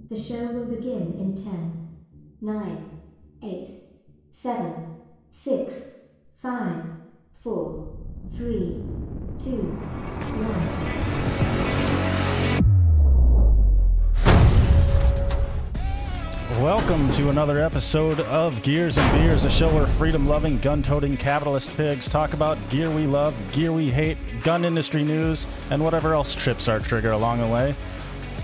The show will begin in 10, 9, 8, 7, 6, 5, 4, 3, 2, 1. Welcome to another episode of Gears and Beers, a show where freedom-loving, gun-toting capitalist pigs talk about gear we love, gear we hate, gun industry news, and whatever else trips our trigger along the way.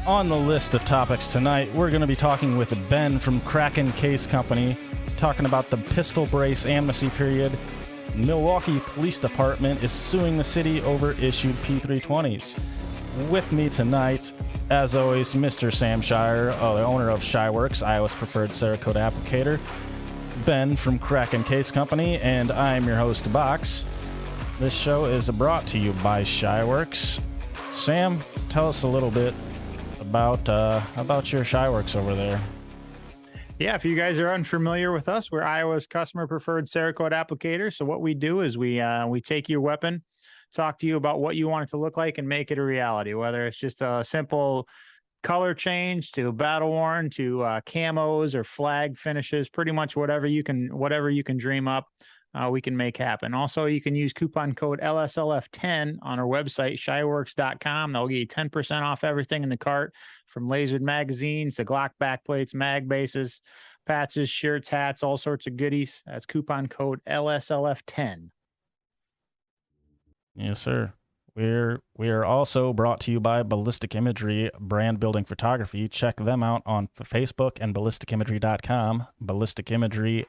On the list of topics tonight, we're going to be talking with Ben from Kraken Case Company, talking about the pistol brace amnesty period. Milwaukee Police Department is suing the city over issued P320s. With me tonight, as always, Mr. Sam Shire, the owner of Shyworks, Iowa's preferred Cerakote applicator. Ben from Kraken Case Company, and I'm your host, Box. This show is brought to you by Shyworks. Sam, tell us a little bit about your Shyworks over there. Yeah, if you guys are unfamiliar with us, we're Iowa's customer preferred Cerakote applicator. So what we do is we take your weapon, talk to you about what you want it to look like, and make it a reality. Whether it's just a simple color change to battle worn to camos or flag finishes, pretty much whatever you can dream up, we can make happen. Also, you can use coupon code LSLF10 on our website, shyworks.com. They'll get you 10% off everything in the cart, from lasered magazines to Glock backplates, mag bases, patches, shirts, hats, all sorts of goodies. That's coupon code LSLF10. Yes, sir. We are also brought to you by Ballistic Imagery Brand Building Photography. Check them out on Facebook and ballisticimagery.com. Ballistic Imagery,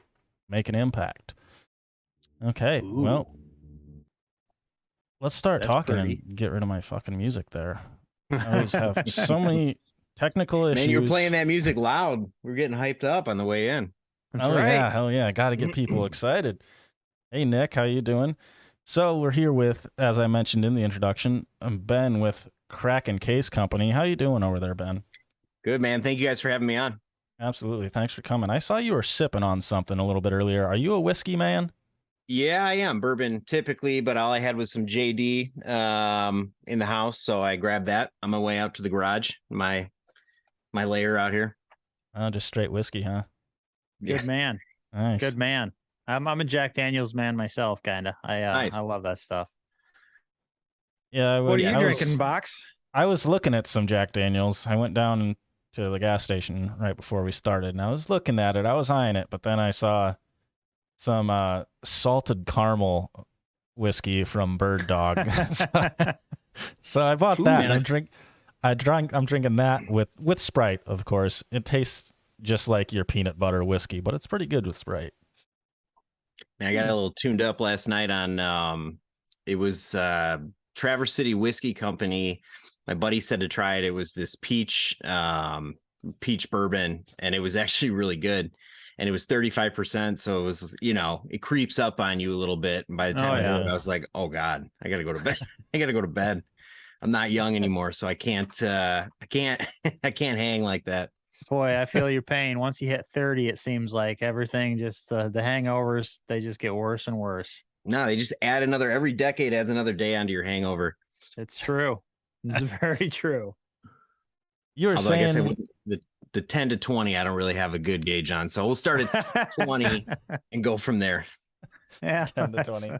make an impact. Okay, Ooh. Well, let's start talking pretty. and get rid of my fucking music there. I always have so many technical issues. Man, you're playing that music loud. We're getting hyped up on the way in. That's oh right. yeah, hell yeah! Got to get people excited. Hey Nick, how you doing? So we're here with, as I mentioned in the introduction, Ben with Kraken Case Company. How you doing over there, Ben? Good, man. Thank you guys for having me on. Absolutely. Thanks for coming. I saw you were sipping on something a little bit earlier. Are you a whiskey man? Yeah, I am bourbon typically, but all I had was some JD in the house, so I grabbed that on my way out to the garage. My lair out here. Just straight whiskey, huh? Good man. Nice. Good man. I'm a Jack Daniels man myself, kind of. Nice. I love that stuff. Yeah. What are you drinking, Box? I was looking at some Jack Daniels. I went down to the gas station right before we started, and I was looking at it. I was eyeing it, but then I saw some salted caramel whiskey from Bird Dog. so I bought that. And I'm drinking that with Sprite, of course. It tastes just like your peanut butter whiskey, but it's pretty good with Sprite. Man, I got a little tuned up last night on it was Traverse City Whiskey Company. My buddy said to try it. It was this peach bourbon, and it was actually really good. And it was 35%, so it was, it creeps up on you a little bit. And by the time I was like, oh God, I gotta go to bed. I gotta go to bed. I'm not young anymore, so I can't hang like that. Boy, I feel your pain. Once you hit 30, it seems like everything just the hangovers, they just get worse and worse. No, they just add every decade adds another day onto your hangover. It's true. It's very true. You were Although saying I guess the 10 to 20, I don't really have a good gauge on. So we'll start at 20 and go from there. Yeah. 10 to 20.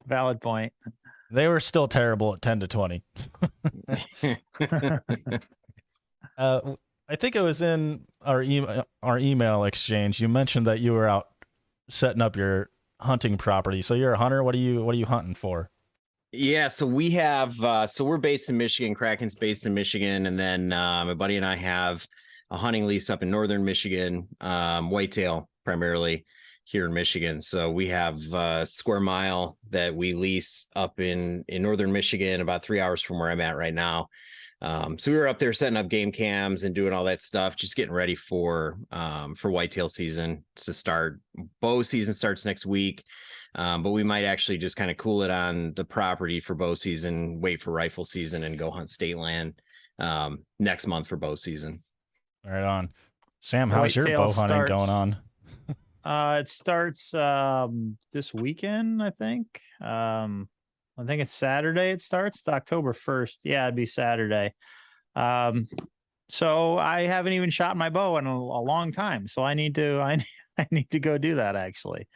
Valid point. They were still terrible at 10 to 20. I think it was in our email exchange. You mentioned that you were out setting up your hunting property. So you're a hunter. What are you hunting for? Yeah, so we have so we're based in Michigan. Kraken's based in Michigan, and then my buddy and I have a hunting lease up in northern Michigan, whitetail primarily here in Michigan. So we have a square mile that we lease up in northern Michigan, about 3 hours from where I'm at right now. So we were up there setting up game cams and doing all that stuff, just getting ready for whitetail season to start. Bow season starts next week. But we might actually just kind of cool it on the property for bow season, wait for rifle season, and go hunt state land next month for bow season. Right on. Sam, how's your Whitetail bow hunting going on? It starts this weekend, I think. I think it's Saturday it starts. It's October 1st. Yeah, it'd be Saturday. So I haven't even shot my bow in a long time. So I need to go do that actually.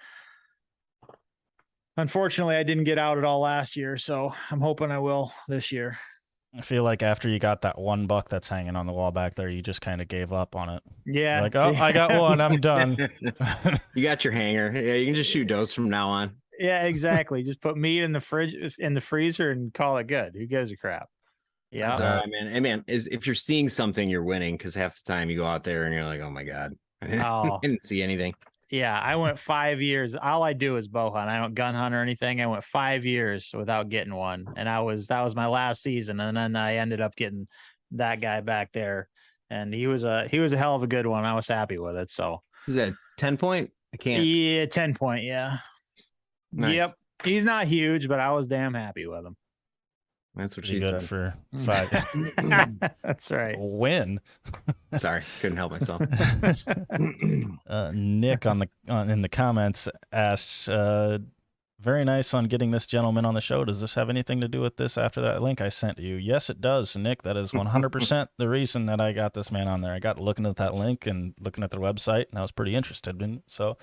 Unfortunately, I didn't get out at all last year, so I'm hoping I will this year. I feel like after you got that one buck that's hanging on the wall back there, you just kind of gave up on it. Yeah. You're like, oh, I got one. I'm done. You got your hanger. Yeah, you can just shoot does from now on. Yeah, exactly. Just put meat in the fridge, in the freezer, and call it good. Who gives a crap? Yeah, That's all right, man. Hey, man, if you're seeing something, you're winning, because half the time you go out there and you're like, oh my god, I didn't see anything. Yeah, I went 5 years. All I do is bow hunt. I don't gun hunt or anything. I went 5 years without getting one, and that was my last season. And then I ended up getting that guy back there, and he was a hell of a good one. I was happy with it. So Was that 10 point? I can't. Yeah, 10 point. Yeah. Nice. Yep. He's not huge, but I was damn happy with him. That's what Pretty she good said. for 5. That's right. Win. Sorry, couldn't help myself. Nick in the comments asks, very nice on getting this gentleman on the show. Does this have anything to do with this after that link I sent you? Yes, it does, Nick. That is 100% the reason that I got this man on there. I got looking at that link and looking at their website, and I was pretty interested in it. So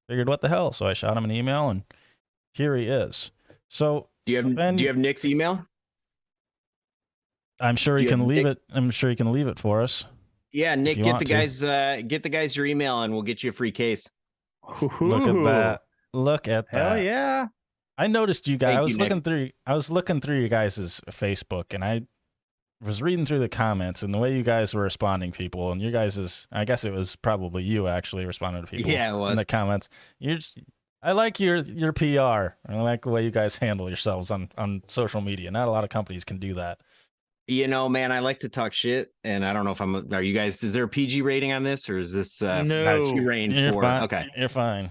figured, what the hell? So I shot him an email, and here he is. So do you have Nick's email? I'm sure he can leave it. I'm sure he can leave it for us. Yeah, Nick, get the guys your email, and we'll get you a free case. Look at that. Look at that. Hell yeah. I noticed you guys. I was looking through you guys' Facebook, and I was reading through the comments and the way you guys were responding people, and your guys' I guess it was probably you actually responding to people. Yeah, it was. In the comments. I like your PR. I like the way you guys handle yourselves on social media. Not a lot of companies can do that. You know, man, I like to talk shit, and I don't know if are you guys, is there a PG rating on this, or is this no? You're fine. Okay, you're fine.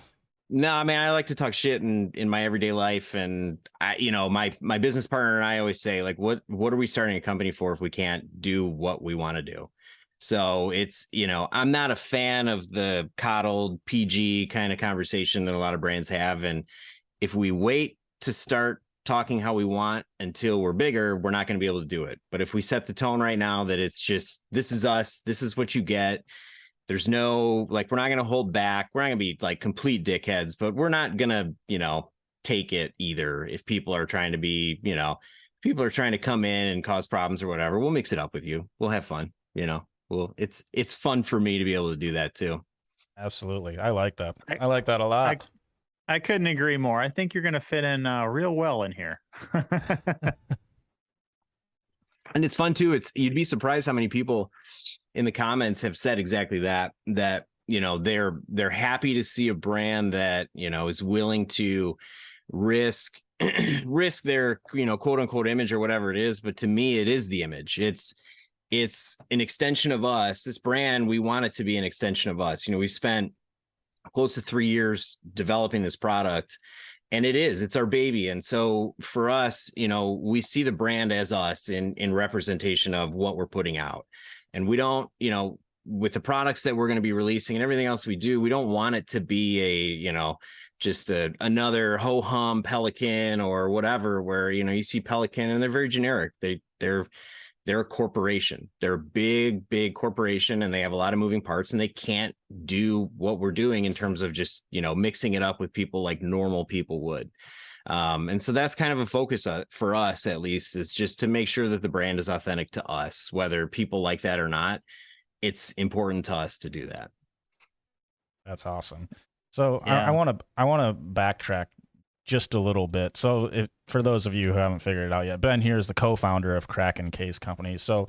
No, I mean, I like to talk shit in my everyday life, and my business partner and I always say, like, what are we starting a company for if we can't do what we want to do? So it's, I'm not a fan of the coddled PG kind of conversation that a lot of brands have, and if we wait to start talking how we want until we're bigger, we're not going to be able to do it. But if we set the tone right now that it's just, this is us, this is what you get. There's no, like, we're not going to hold back. We're not going to be like complete dickheads, but we're not going to, take it either. If people are trying to be, people are trying to come in and cause problems or whatever, we'll mix it up with you. We'll have fun, well, it's fun for me to be able to do that too. Absolutely. I like that. I like that a lot. I couldn't agree more. I think you're going to fit in real well in here. And it's fun too. You'd be surprised how many people in the comments have said exactly that they're happy to see a brand that, is willing to risk their, quote unquote image or whatever it is. But to me, it is the image. It's an extension of us. This brand, we want it to be an extension of us. We spent close to 3 years developing this product, and it's our baby. And so for us, we see the brand as us in representation of what we're putting out. And we don't, with the products that we're going to be releasing and everything else we do, we don't want it to be just another ho-hum Pelican or whatever, where, you see Pelican and they're very generic. They're a corporation. They're a big corporation, and they have a lot of moving parts, and they can't do what we're doing in terms of just, mixing it up with people like normal people would. And so that's kind of a focus for us, at least, is just to make sure that the brand is authentic to us, whether people like that or not. It's important to us to do that. That's awesome. So yeah. I want to backtrack just a little bit. So for those of you who haven't figured it out yet, Ben here is the co-founder of Kraken Case Company. So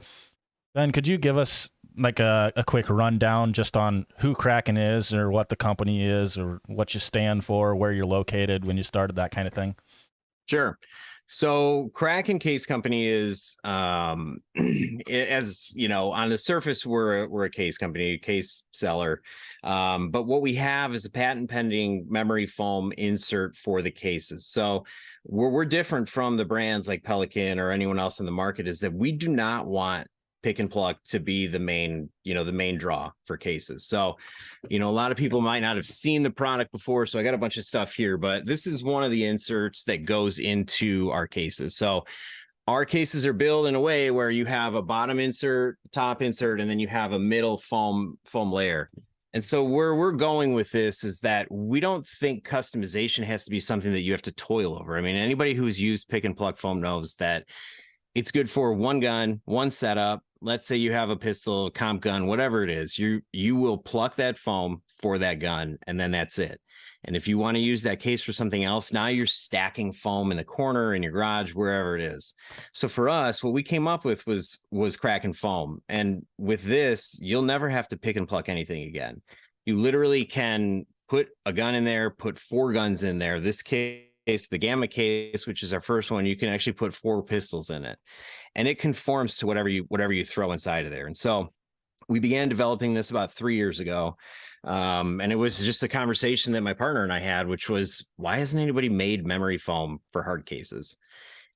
Ben, could you give us like a quick rundown just on who Kraken is, or what the company is, or what you stand for, where you're located, when you started, that kind of thing? Sure. So Kraken Case Company is, as you know, on the surface, we're a case company, a case seller. But what we have is a patent pending memory foam insert for the cases. So we're different from the brands like Pelican or anyone else in the market, is that we do not want pick and pluck to be the main draw for cases. So, a lot of people might not have seen the product before. So I got a bunch of stuff here, but this is one of the inserts that goes into our cases. So our cases are built in a way where you have a bottom insert, top insert, and then you have a middle foam layer. And so where we're going with this is that we don't think customization has to be something that you have to toil over. I mean, anybody who's used pick and pluck foam knows that it's good for one gun, one setup. Let's say you have a pistol, comp gun, whatever it is, you will pluck that foam for that gun, and then that's it. And if you want to use that case for something else, now you're stacking foam in the corner, in your garage, wherever it is. So for us, what we came up with was Kraken foam. And with this, you'll never have to pick and pluck anything again. You literally can put a gun in there, put 4 guns in there. This case, the Gamma case, which is our first one, you can actually put 4 pistols in it, and it conforms to whatever you throw inside of there. And so we began developing this about 3 years ago. And it was just a conversation that my partner and I had, which was, why hasn't anybody made memory foam for hard cases?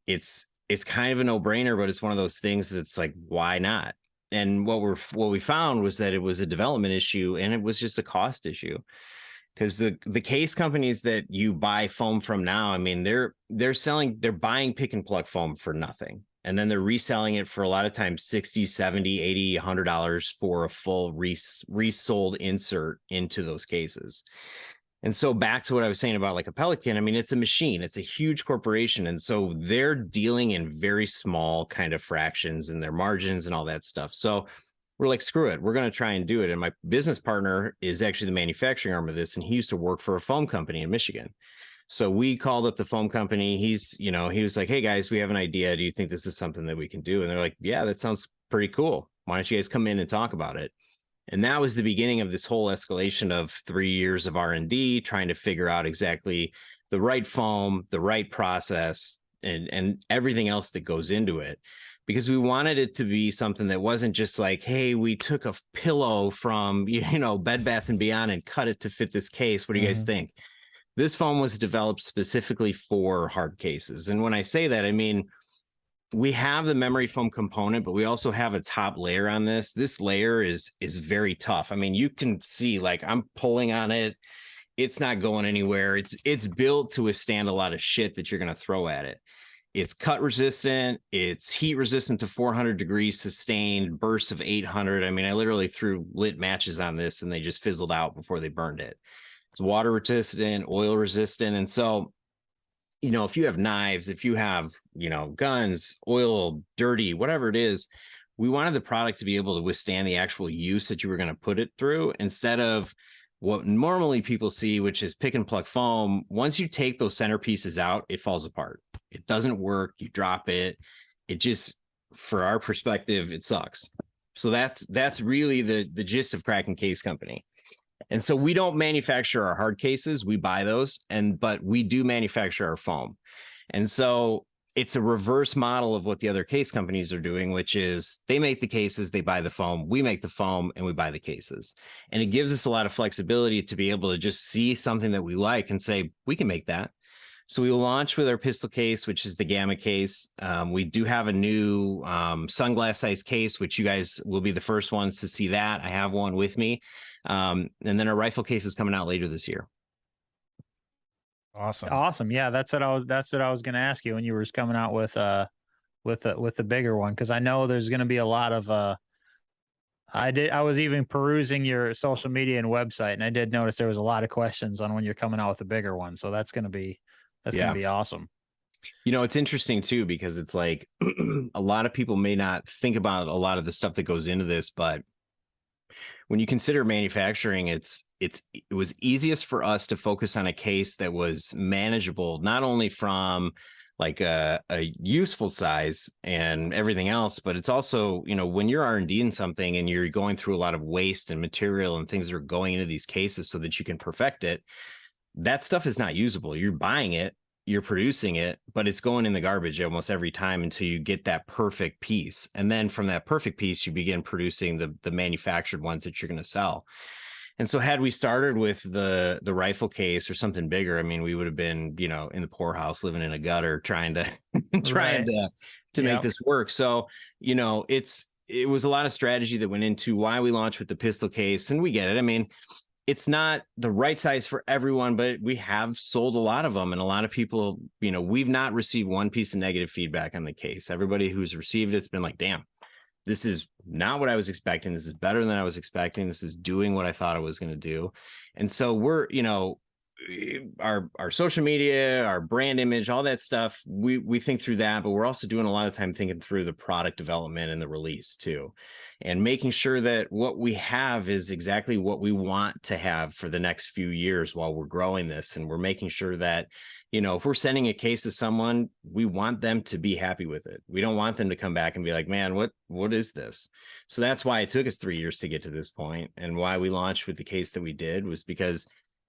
It's kind of a no-brainer, but it's one of those things that's like, why not? And what we found was that it was a development issue, and it was just a cost issue. Because the case companies that you buy foam from now, I mean, they're buying pick and pluck foam for nothing. And then they're reselling it for a lot of times $60, $70, $80, $100 for a full resold insert into those cases. And so back to what I was saying about like a Pelican, I mean, it's a machine, it's a huge corporation. And so they're dealing in very small kind of fractions in their margins and all that stuff. So we're like, screw it, we're going to try and do it. And my business partner is actually the manufacturing arm of this, and he used to work for a foam company in Michigan. So we called up the foam company. He was like, hey guys, we have an idea. Do you think this is something that we can do? And they're like, yeah, that sounds pretty cool. Why don't you guys come in and talk about it? And that was the beginning of this whole escalation of 3 years of R&D, trying to figure out exactly the right foam, the right process, and everything else that goes into it. Because we wanted it to be something that wasn't just like, hey, we took a pillow from, Bed Bath & Beyond and cut it to fit this case. What do you guys think? This foam was developed specifically for hard cases. And when I say that, I mean, we have the memory foam component, but we also have a top layer on this. This layer is very tough. I mean, you can see, like, I'm pulling on it. It's not going anywhere. It's built to withstand a lot of shit that you're going to throw at it. It's cut resistant. It's heat resistant to 400 degrees, sustained bursts of 800. I mean, I literally threw lit matches on this and they just fizzled out before they burned it. It's water resistant, oil resistant. And so, if you have knives, if you have, guns, oil, dirty, whatever it is, we wanted the product to be able to withstand the actual use that you were going to put it through, instead of what normally people see, which is pick and pluck foam. Once you take those centerpieces out, it falls apart. It doesn't work. You drop it. It just, for our perspective, it sucks. So that's really the gist of Kraken Case Company. And so we don't manufacture our hard cases. We buy those, but we do manufacture our foam. And so it's a reverse model of what the other case companies are doing, which is they make the cases, they buy the foam, we make the foam, and we buy the cases. And it gives us a lot of flexibility to be able to just see something that we like and say, we can make that. So we launched with our pistol case, which is the Gamma case. We do have a new sunglass size case, which you guys will be the first ones to see that. I have one with me. And then our rifle case is coming out later this year. Awesome. Yeah, that's what I was going to ask you when you were coming out with the bigger one, because I know there's going to be a lot of I was even perusing your social media and website, and I did notice there was a lot of questions on when you're coming out with a bigger one. So that's going to be awesome. It's interesting too, because it's like a lot of people may not think about a lot of the stuff that goes into this, but when you consider manufacturing, it was easiest for us to focus on a case that was manageable, not only from like a useful size and everything else, but it's also, you know, when you're R&D in something and you're going through a lot of waste and material and things that are going into these cases so that you can perfect it, that stuff is not usable. You're buying it, you're producing it, but it's going in the garbage almost every time until you get that perfect piece. And then from that perfect piece, you begin producing the manufactured ones that you're going to sell. And so had we started with the rifle case or something bigger, I mean, we would have been, you know, in the poorhouse, living in a gutter, trying to trying to make this work. So, you know, it was a lot of strategy that went into why we launched with the pistol case, and we get it. I mean, it's not the right size for everyone, but we have sold a lot of them, and a lot of people, you know, we've not received one piece of negative feedback on the case. Everybody who's received it's been like, damn, this is not what I was expecting. This is better than I was expecting. This is doing what I thought it was going to do. And so we're, you know, our social media, our brand image, all that stuff, we think through that, but we're also doing a lot of time thinking through the product development and the release too, and making sure that what we have is exactly what we want to have for the next few years while we're growing this. And we're making sure that, you know, if we're sending a case to someone, we want them to be happy with it. We don't want them to come back and be like, man, what is this? So that's why it took us 3 years to get to this point, and why we launched with the case that we did was because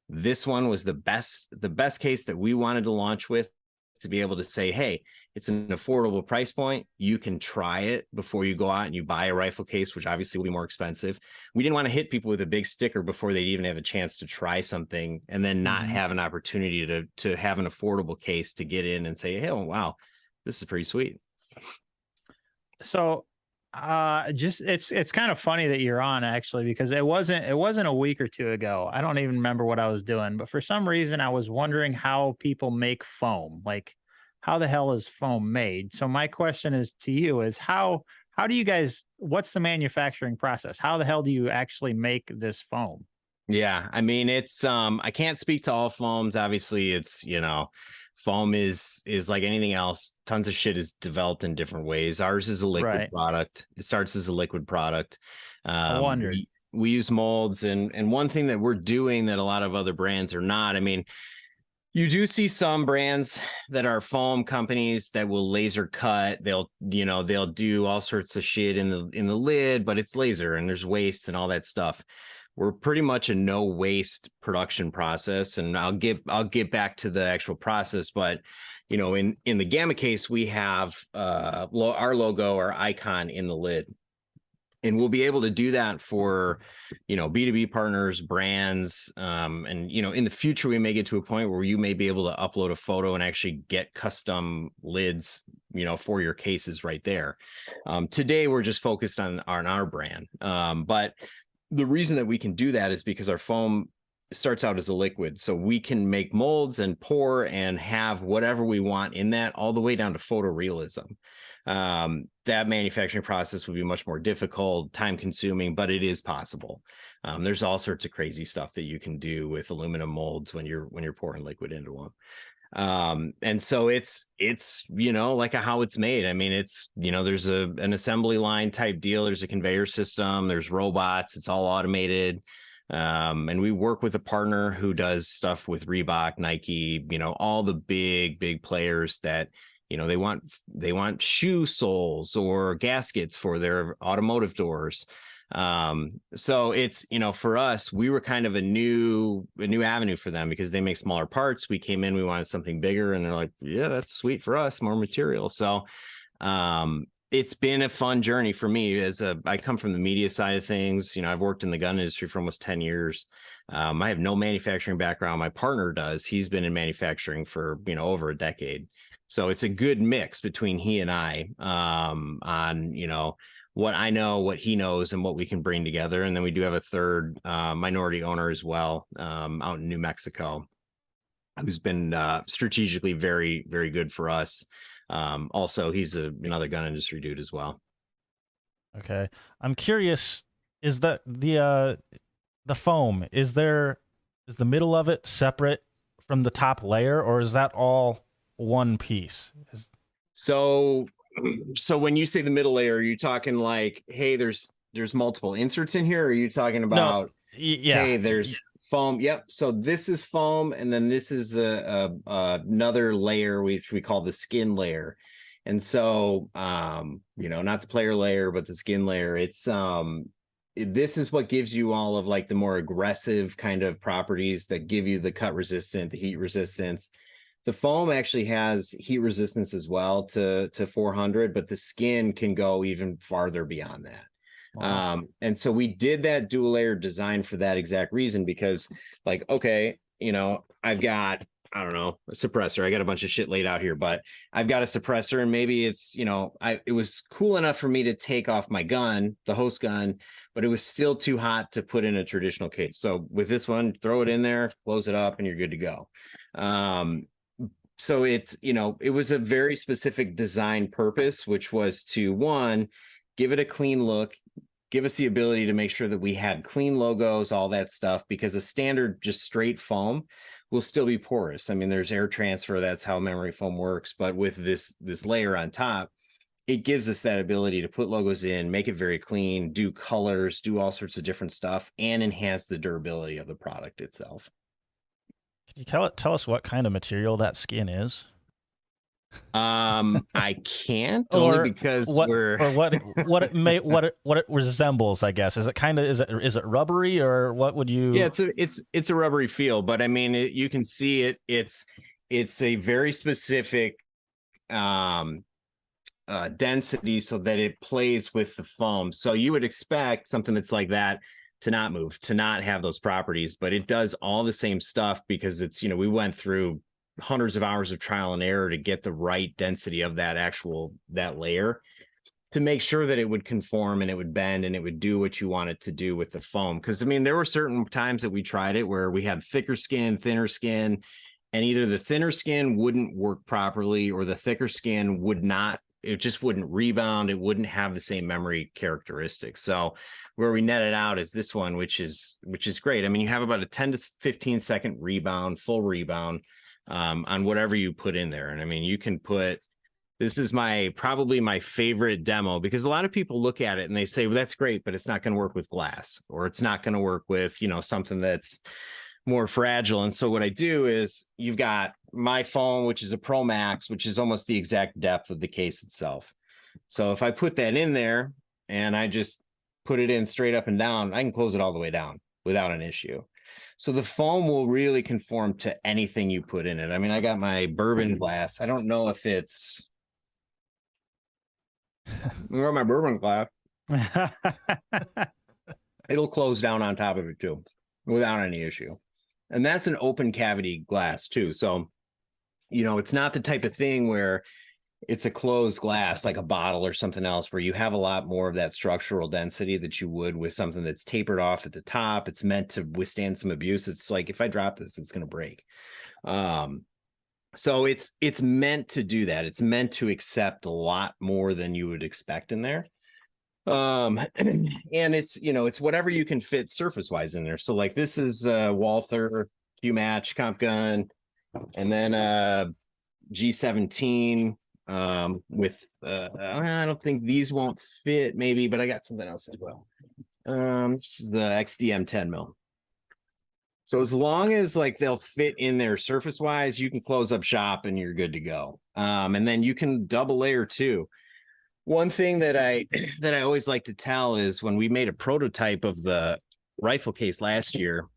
this one was the best case that we wanted to launch with, to be able to say, hey, it's an affordable price point. You can try it before you go out and you buy a rifle case, which obviously will be more expensive. We didn't want to hit people with a big sticker before they'd even have a chance to try something, and then not have an opportunity to have an affordable case to get in and say, hey, oh, wow, this is pretty sweet. So just it's kind of funny that you're on, actually, because it wasn't a week or two ago. I don't even remember what I was doing, but for some reason I was wondering how people make foam. Like, how the hell is foam made? So my question is to you is how do you guys, what's the manufacturing process? How the hell do you actually make this foam? Yeah, I mean, it's I can't speak to all foams. Obviously, it's, you know, foam is like anything else. Tons of shit is developed in different ways. Ours is a liquid product. It starts as a liquid product. I wondered. We use molds, and one thing that we're doing that a lot of other brands are not. I mean, you do see some brands that are foam companies that will laser cut. They'll do all sorts of shit in the lid, but it's laser and there's waste and all that stuff. We're pretty much a no waste production process, and I'll get back to the actual process. But, you know, in the Gamma case, we have our logo, our icon in the lid, and we'll be able to do that for, you know, B2B partners, brands, and, you know, in the future we may get to a point where you may be able to upload a photo and actually get custom lids, you know, for your cases right there. Today we're just focused on our brand, but the reason that we can do that is because our foam starts out as a liquid, so we can make molds and pour and have whatever we want in that, all the way down to photorealism. That manufacturing process would be much more difficult, time consuming, but it is possible. There's all sorts of crazy stuff that you can do with aluminum molds when you're pouring liquid into them. And so it's, you know, like how it's made. I mean, it's, you know, there's an assembly line type deal. There's a conveyor system, there's robots, it's all automated. And we work with a partner who does stuff with Reebok, Nike, you know, all the big players that, you know, they want shoe soles or gaskets for their automotive doors. So it's, you know, for us, we were kind of a new avenue for them because they make smaller parts. We came in, we wanted something bigger, and they're like, yeah, that's sweet for us, more material. So it's been a fun journey for me. I come from the media side of things. You know, I've worked in the gun industry for almost 10 years. I have no manufacturing background. My partner does. He's been in manufacturing for, you know, over a decade. So it's a good mix between he and I, on, you know, what I know, what he knows, and what we can bring together. And then we do have a third minority owner as well, out in New Mexico, who's been strategically very, very good for us. Also, he's another gun industry dude as well. Okay, I'm curious. Is that the foam? Is the middle of it separate from the top layer, or is that all one piece? So when you say the middle layer, are you talking like, hey, there's there's multiple inserts in here? Or are you talking No, about, yeah. hey, there's foam? Yep. So this is foam, and then this is another layer which we call the skin layer. And so, not the player layer, but the skin layer. This is what gives you all of like the more aggressive kind of properties that give you the cut resistant, the heat resistance. The foam actually has heat resistance as well to 400, but the skin can go even farther beyond that. Wow. And so we did that dual layer design for that exact reason, because like, okay, I've got, I don't know, a suppressor. I got a bunch of shit laid out here, but I've got a suppressor, and maybe it's, it was cool enough for me to take off my gun, the host gun, but it was still too hot to put in a traditional case. So with this one, throw it in there, close it up, and you're good to go. So it's, it was a very specific design purpose, which was to, one, give it a clean look, give us the ability to make sure that we had clean logos, all that stuff, because a standard just straight foam will still be porous. I mean, there's air transfer, that's how memory foam works. But with this layer on top, it gives us that ability to put logos in, make it very clean, do colors, do all sorts of different stuff, and enhance the durability of the product itself. Can you tell us what kind of material that skin is? I can't, only because what it resembles, I guess. Is it rubbery, or what would you? Yeah, it's a rubbery feel, but I mean, you can see it. It's a very specific density so that it plays with the foam. So you would expect something that's like that to not move, to not have those properties, but it does all the same stuff, because it's, we went through hundreds of hours of trial and error to get the right density of that layer, to make sure that it would conform and it would bend and it would do what you want it to do with the foam. Because I mean, there were certain times that we tried it where we had thicker skin, thinner skin, and either the thinner skin wouldn't work properly, or the thicker skin would not, it just wouldn't rebound. It wouldn't have the same memory characteristics. So where we netted out is this one, which is great. I mean, you have about a 10 to 15 second rebound, full rebound, on whatever you put in there. And I mean, you can put, this is probably my favorite demo, because a lot of people look at it and they say, well, that's great, but it's not going to work with glass, or it's not going to work with, something that's more fragile. And so what I do is, you've got my foam, which is a Pro Max, which is almost the exact depth of the case itself. So if I put that in there and I just put it in straight up and down, I can close it all the way down without an issue. So the foam will really conform to anything you put in it. I mean, I got my bourbon glass. I don't know if it's, where my bourbon glass, it'll close down on top of it too, without any issue. And that's an open cavity glass too. So, it's not the type of thing where it's a closed glass like a bottle or something else, where you have a lot more of that structural density that you would with something that's tapered off at the top. It's meant to withstand some abuse. It's like, if I drop this, it's going to break. So it's meant to do that. It's meant to accept a lot more than you would expect in there. And it's, it's whatever you can fit surface wise in there. So like, this is Walther Q Match comp gun, and then G17 with I don't think these won't fit, maybe, but I got something else as well. This is the XDM 10 mil. So as long as like they'll fit in there surface wise, you can close up shop and you're good to go. And then you can double layer too. One thing that I always like to tell is, when we made a prototype of the rifle case last year,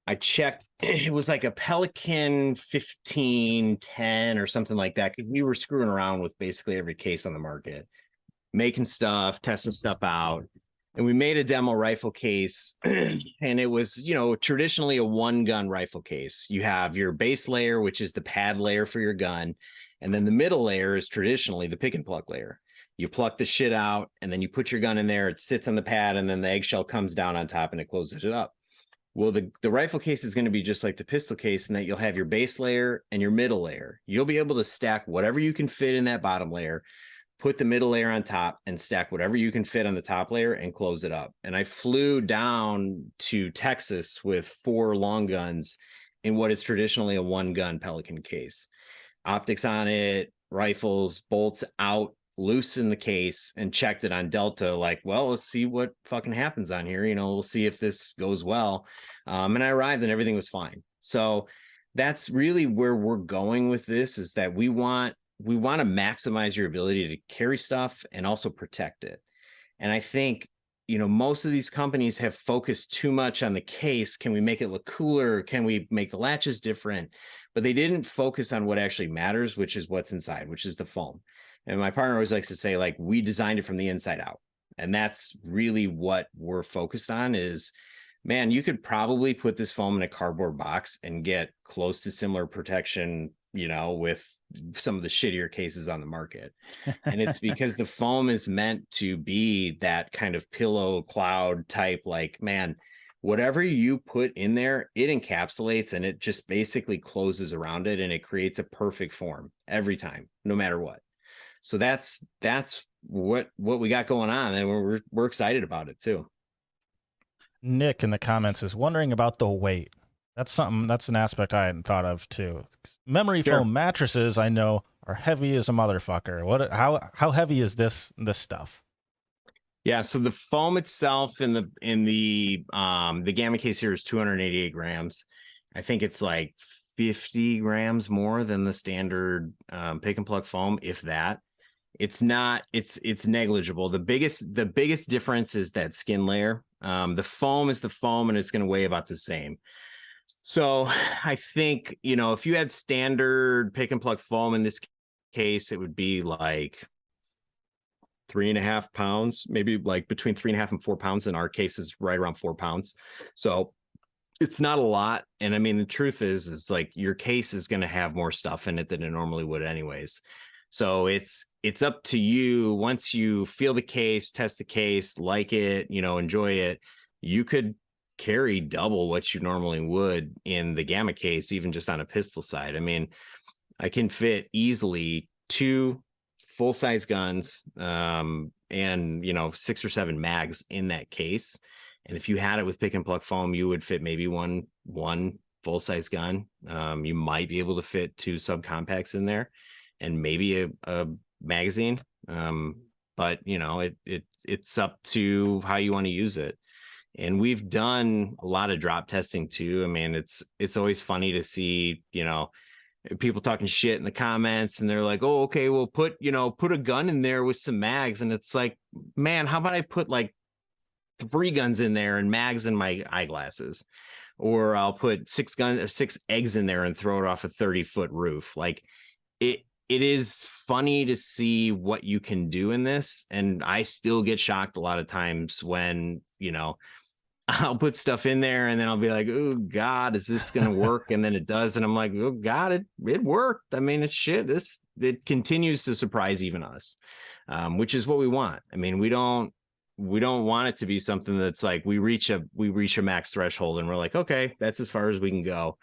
I checked, it was like a Pelican 1510 or something like that. We were screwing around with basically every case on the market, making stuff, testing stuff out. And we made a demo rifle case, and it was, traditionally a one gun rifle case. You have your base layer, which is the pad layer for your gun. And then the middle layer is traditionally the pick and pluck layer. You pluck the shit out, and then you put your gun in there. It sits on the pad, and then the eggshell comes down on top and it closes it up. Well, the rifle case is going to be just like the pistol case, in that you'll have your base layer and your middle layer. You'll be able to stack whatever you can fit in that bottom layer, put the middle layer on top, and stack whatever you can fit on the top layer and close it up. And I flew down to Texas with 4 long guns in what is traditionally a one gun Pelican case. Optics on it, rifles, bolts out, loosened the case and checked it on Delta, like, well, let's see what fucking happens on here. We'll see if this goes well. And I arrived and everything was fine. So that's really where we're going with this, is that we want to maximize your ability to carry stuff and also protect it. And I think, most of these companies have focused too much on the case. Can we make it look cooler? Can we make the latches different? But they didn't focus on what actually matters, which is what's inside, which is the foam. And my partner always likes to say, like, we designed it from the inside out. And that's really what we're focused on is, man, you could probably put this foam in a cardboard box and get close to similar protection, with some of the shittier cases on the market. And it's because the foam is meant to be that kind of pillow cloud type, like, man, whatever you put in there, it encapsulates and it just basically closes around it, and it creates a perfect form every time, no matter what. So that's what we got going on, and we're excited about it too. Nick in the comments is wondering about the weight. That's an aspect I hadn't thought of too. Memory foam mattresses, I know, are heavy as a motherfucker. How heavy is this stuff? Yeah, so the foam itself in the Gamma case here is 288 grams. I think it's like 50 grams more than the standard pick and plug foam, if that. It's not, it's negligible. The biggest difference is that skin layer. The foam is the foam, and it's going to weigh about the same. So I think, if you had standard pick and plug foam in this case, it would be like 3.5 pounds, maybe like between 3.5 and 4 pounds. In our case, is right around 4 pounds. So it's not a lot. And I mean, the truth is like your case is going to have more stuff in it than it normally would anyways. So it's up to you. Once you feel the case, test the case, like it, enjoy it, you could carry double what you normally would in the Gamma case, even just on a pistol side. I mean, I can fit easily 2 full-size guns and 6 or 7 mags in that case. And if you had it with pick and plug foam, you would fit maybe one full-size gun. You might be able to fit 2 subcompacts in there and maybe a magazine. But it's up to how you want to use it. And we've done a lot of drop testing too. I mean, it's always funny to see, people talking shit in the comments, and they're like, oh, okay, well, put a gun in there with some mags. And it's like, man, how about I put like 3 guns in there and mags in my eyeglasses? Or I'll put 6 guns or 6 eggs in there and throw it off a 30-foot roof. Like it is funny to see what you can do in this. And I still get shocked a lot of times when, I'll put stuff in there and then I'll be like, oh God, is this going to work? And then it does. And I'm like, oh God, it worked. I mean, it's shit. It continues to surprise even us, which is what we want. I mean, we don't want it to be something that's like, we reach a max threshold and we're like, okay, that's as far as we can go.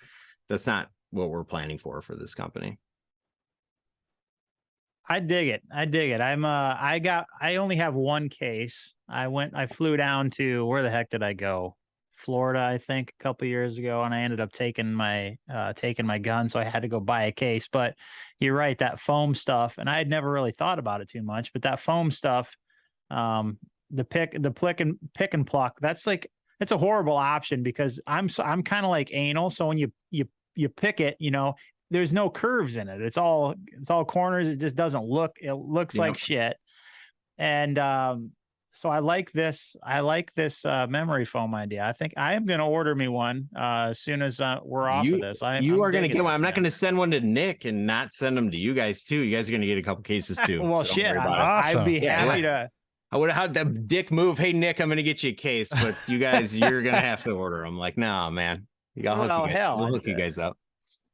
That's not what we're planning for this company. I dig it. I only have 1 case. I flew down to, where the heck did I go? Florida, I think, a couple years ago, and I ended up taking my gun, so I had to go buy a case. But you're right, that foam stuff, and I had never really thought about it too much, but that foam stuff, the pick and pluck, that's like, it's a horrible option because I'm kind of like anal. So when you pick it, there's no curves in it. It's all corners. It just doesn't look, it looks like shit. And so I like this memory foam idea. I think I am going to order me one as soon as we're off of this. You are going to get one. I'm not going to send one to Nick and not send them to you guys too. You guys are going to get a couple cases too. Well, so shit. Awesome. I'd be happy to. I would have had the dick move. Hey, Nick, I'm going to get you a case, but you guys, you're going to have to order them. Like, no, man. We'll hook you guys up.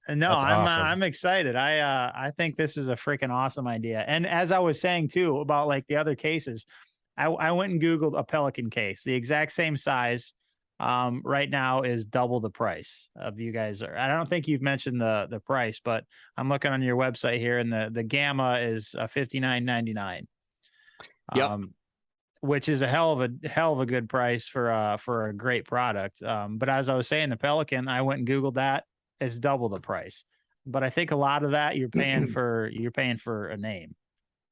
No, That's awesome. I'm excited. I think this is a freaking awesome idea. And as I was saying too about like the other cases, I went and Googled a Pelican case, the exact same size. Right now is double the price of you guys. I don't think you've mentioned the price, but I'm looking on your website here, and the Gamma is $59.99. Yep. Which is a hell of a good price for a great product. But as I was saying, the Pelican, I went and Googled that. It's double the price. But I think a lot of that you're paying for a name.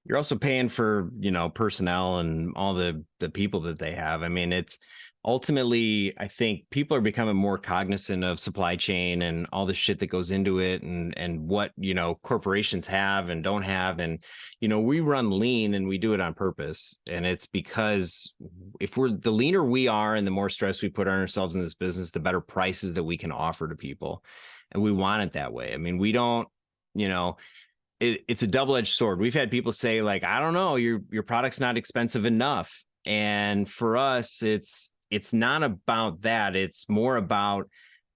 you're also paying for, personnel and all the people that they have. I mean, it's ultimately, I think people are becoming more cognizant of supply chain and all the shit that goes into it, and what, corporations have and don't have. And, we run lean, and we do it on purpose. And it's because if the leaner we are and the more stress we put on ourselves in this business, the better prices that we can offer to people. And we want it that way. I mean, we don't, it's a double-edged sword. We've had people say, like, I don't know, your product's not expensive enough. And for us, it's not about that. It's more about,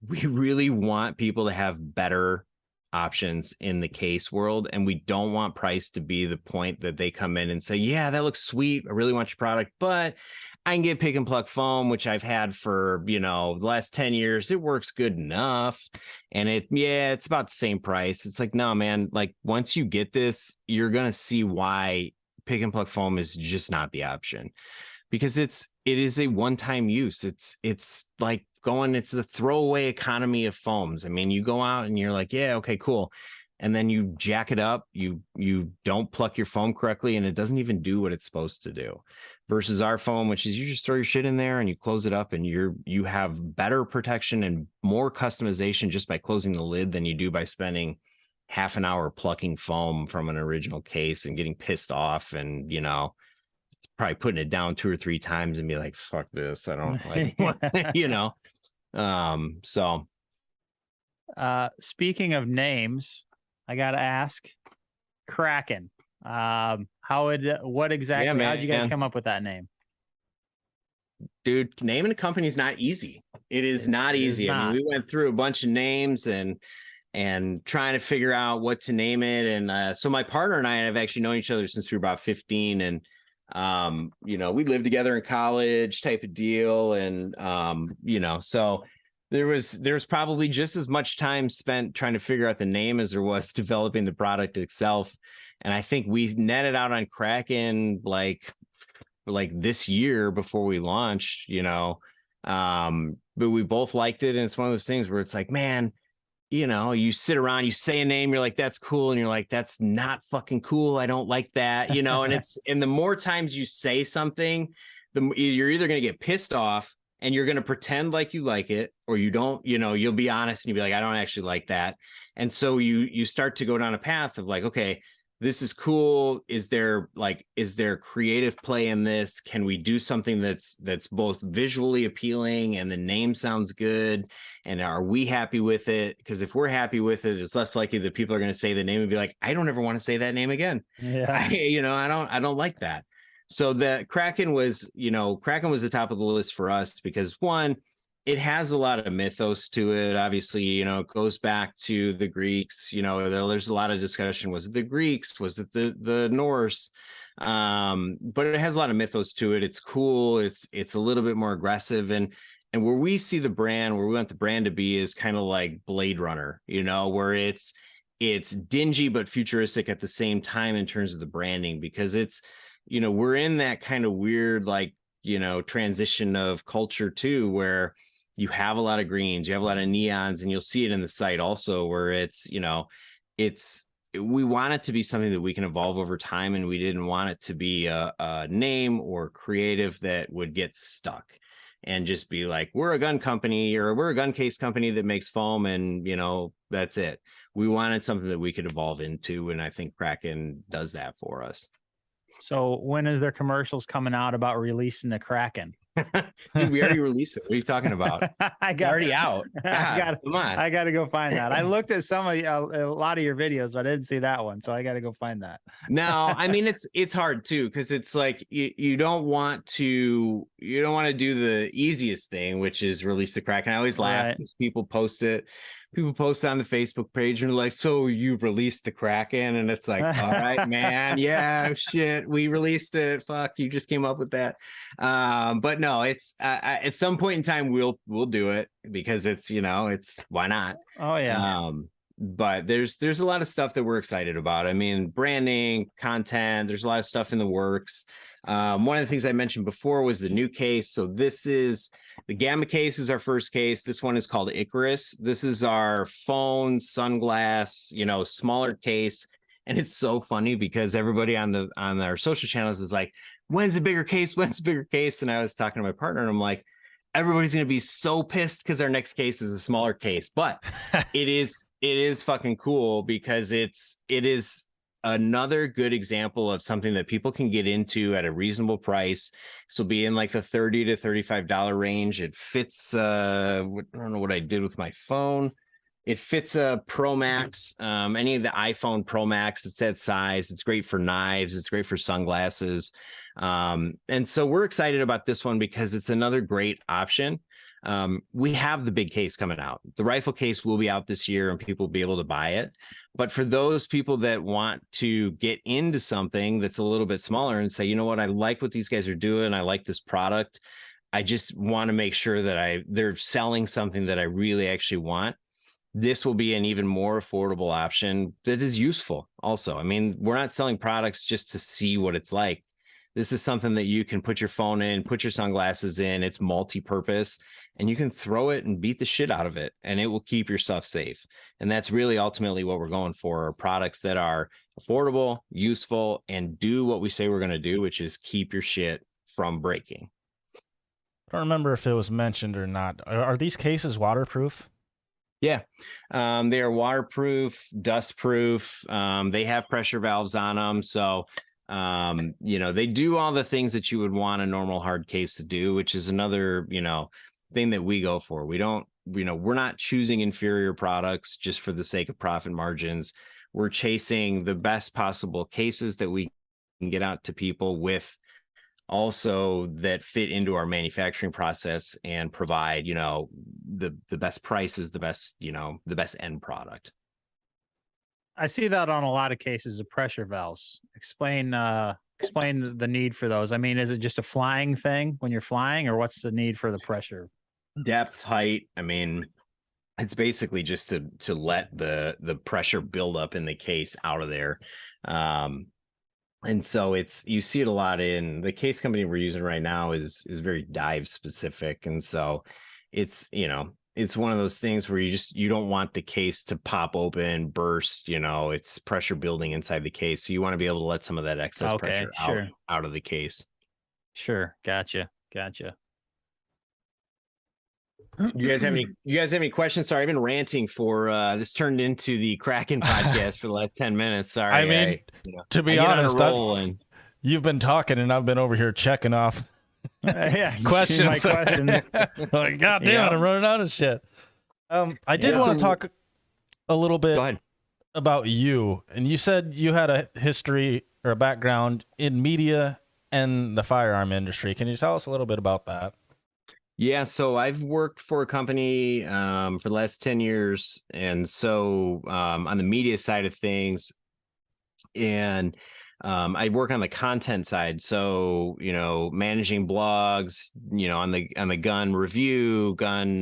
we really want people to have better options in the case world. And we don't want price to be the point that they come in and say, yeah, that looks sweet, I really want your product, but I can get pick and pluck foam, which I've had for, the last 10 years. It works good enough. And it's about the same price. It's like, no, man, like once you get this, you're going to see why pick and pluck foam is just not the option, because it is a one-time use. It's like it's the throwaway economy of foams. I mean, you go out and you're like, yeah, okay, cool. And then you jack it up, you don't pluck your foam correctly, and it doesn't even do what it's supposed to do. Versus our foam, which is you just throw your shit in there and you close it up, and you have better protection and more customization just by closing the lid than you do by spending half an hour plucking foam from an original case and getting pissed off, and probably putting it down 2 or 3 times and be like, fuck this, I don't like so speaking of names, I gotta ask, Kraken. How'd you guys come up with that name? Dude, naming a company is not easy. It is not easy. I mean, we went through a bunch of names and trying to figure out what to name it. And so my partner and I have actually known each other since we were about 15. And we lived together in college type of deal. And so there was probably just as much time spent trying to figure out the name as there was developing the product itself. And I think we netted out on Kraken like this year before we launched, but we both liked it. And it's one of those things where it's like, man, you sit around, you say a name, you're like, that's cool. And you're like, that's not fucking cool. I don't like that, and the more times you say something, you're either going to get pissed off and you're going to pretend like you like it, or you don't, you'll be honest and you'll be like, I don't actually like that. And so you start to go down a path of like, okay, this is cool. Is there creative play in this? Can we do something that's both visually appealing and the name sounds good? And are we happy with it? Because if we're happy with it, it's less likely that people are going to say the name and be like, I don't ever want to say that name again. Yeah. I don't like that. So the Kraken was the top of the list for us because, one, it has a lot of mythos to it. Obviously, it goes back to the Greeks. There's a lot of discussion. Was it the Greeks? Was it the Norse? But it has a lot of mythos to it. It's cool. It's a little bit more aggressive. And where we see the brand, where we want the brand to be, is kind of like Blade Runner, where it's dingy but futuristic at the same time in terms of the branding, because it's, we're in that kind of weird, transition of culture too, where you have a lot of greens, you have a lot of neons, and you'll see it in the site also, where we want it to be something that we can evolve over time, and we didn't want it to be a name or creative that would get stuck and just be like, we're a gun company, or we're a gun case company that makes foam, and that's it. We wanted something that we could evolve into, and I think Kraken does that for us. So when is their commercials coming out about releasing the Kraken? Dude, we already released it. What are you talking about? It's already out. God, come on. I got to go find that. I looked at a lot of your videos, but I didn't see that one. So I got to go find that. No, I mean, it's hard too, because it's like you don't want to do the easiest thing, which is release the Kraken. I always laugh because people post on the Facebook page and they're like, so you released the Kraken? And it's like, all right, man. Yeah, shit. We released it. Fuck, you just came up with that. But no, it's at some point in time, we'll do it, because it's why not? Oh yeah. But there's a lot of stuff that we're excited about. I mean, branding, content, there's a lot of stuff in the works. One of the things I mentioned before was the new case. So this is the Gamma case, is our first case. This one is called Icarus. This is our phone, sunglass, smaller case. And it's so funny because everybody on our social channels is like, when's a bigger case? When's a bigger case? And I was talking to my partner and I'm like, everybody's going to be so pissed because our next case is a smaller case, but it is fucking cool because it is another good example of something that people can get into at a reasonable price. This will be in like the $30 to $35 range. It fits, I don't know what I did with my phone. It fits a Pro Max, any of the iPhone Pro Max. It's that size. It's great for knives. It's great for sunglasses. And so we're excited about this one because it's another great option. We have the big case coming out. The rifle case will be out this year and people will be able to buy it. But for those people that want to get into something that's a little bit smaller and say, you know what, I like what these guys are doing. I like this product. I just want to make sure that they're selling something that I really actually want. This will be an even more affordable option that is useful also. I mean, we're not selling products just to see what it's like. This is something that you can put your phone in, put your sunglasses in. It's multi-purpose and you can throw it and beat the shit out of it and it will keep your stuff safe. And that's really ultimately what we're going for, products that are affordable, useful, and do what we say we're going to do, which is keep your shit from breaking. I don't remember if it was mentioned or not. Are these cases waterproof? Yeah, they are waterproof, dustproof. They have pressure valves on them. So, they do all the things that you would want a normal hard case to do, which is another, thing that we go for. We don't, we're not choosing inferior products just for the sake of profit margins. We're chasing the best possible cases that we can get out to people with also that fit into our manufacturing process and provide, the best prices, the best, the best end product. I see that on a lot of cases of pressure valves. Explain the need for those. I mean, is it just a flying thing when you're flying, or what's the need for the pressure? Depth, height. I mean, it's basically just to let the pressure build up in the case out of there. And so you see it a lot in the case company we're using right now is very dive specific. And so it's one of those things where you don't want the case to pop open, burst, it's pressure building inside the case. So you want to be able to let some of that excess pressure out of the case. Sure. Gotcha. You guys have any questions? Sorry, I've been ranting for this turned into the Kraken podcast for the last 10 minutes. Sorry. I mean, to be honest, you've been talking and I've been over here checking off questions. Like, God damn it, I'm running out of shit. I did want to talk a little bit about you. And you said you had a history or a background in media and the firearm industry. Can you tell us a little bit about that? Yeah, so I've worked for a company for the last 10 years. And so on the media side of things, and I work on the content side. So, managing blogs, on the gun review, gun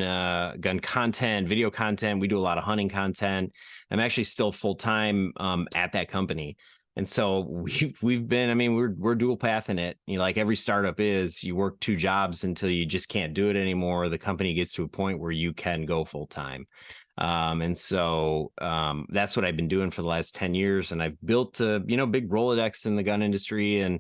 content, video content. We do a lot of hunting content. I'm actually still full-time at that company. And so we've been, I mean, we're dual pathing it. Like every startup is, you work two jobs until you just can't do it anymore. The company gets to a point where you can go full time. And so that's what I've been doing for the last 10 years. And I've built a, big Rolodex in the gun industry. And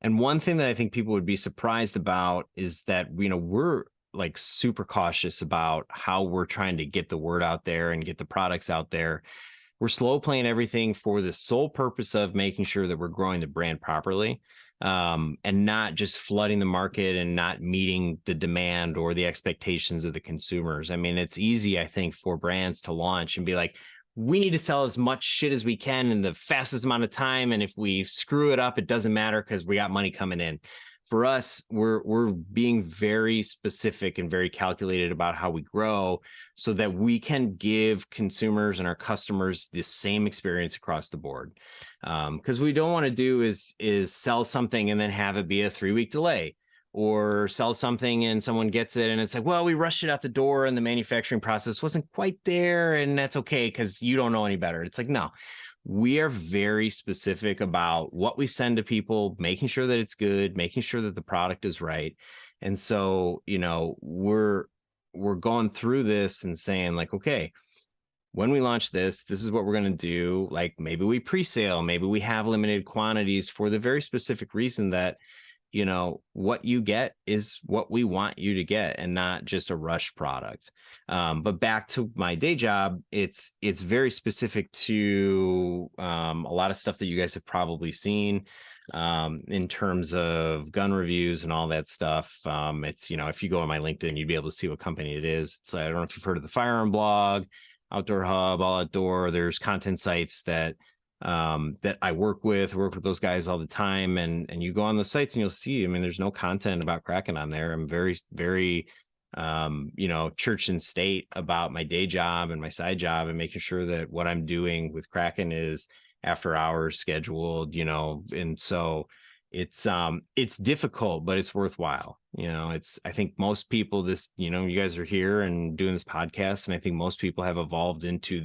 one thing that I think people would be surprised about is that, we're like super cautious about how we're trying to get the word out there and get the products out there. We're slow playing everything for the sole purpose of making sure that we're growing the brand properly, and not just flooding the market and not meeting the demand or the expectations of the consumers. I mean, it's easy, I think, for brands to launch and be like, we need to sell as much shit as we can in the fastest amount of time. And if we screw it up, it doesn't matter because we got money coming in. For us, we're being very specific and very calculated about how we grow so that we can give consumers and our customers the same experience across the board. Because we don't want to do is sell something and then have it be a 3-week delay, or sell something and someone gets it and it's like, well, we rushed it out the door and the manufacturing process wasn't quite there, and that's okay because you don't know any better. It's like, no. We are very specific about what we send to people, making sure that it's good, making sure that the product is right. And so, we're going through this and saying like, okay, when we launch this is what we're going to do. Like maybe we pre-sale, maybe we have limited quantities for the very specific reason that, you know, what you get is what we want you to get and not just a rush product. But back to my day job, it's very specific to a lot of stuff that you guys have probably seen in terms of gun reviews and all that stuff. It's, you know, if you go on my LinkedIn, you'd be able to see what company it is. It's, I don't know if you've heard of the Firearm Blog, Outdoor Hub, All Outdoor. There's content sites that I work with those guys all the time. And you go on the sites and you'll see, I mean, there's no content about Kraken on there. I'm very, very, you know, church and state about my day job and my side job and making sure that what I'm doing with Kraken is after hours scheduled, you know. And so it's difficult, but it's worthwhile. You know, I think most people you know, you guys are here and doing this podcast, and I think most people have evolved into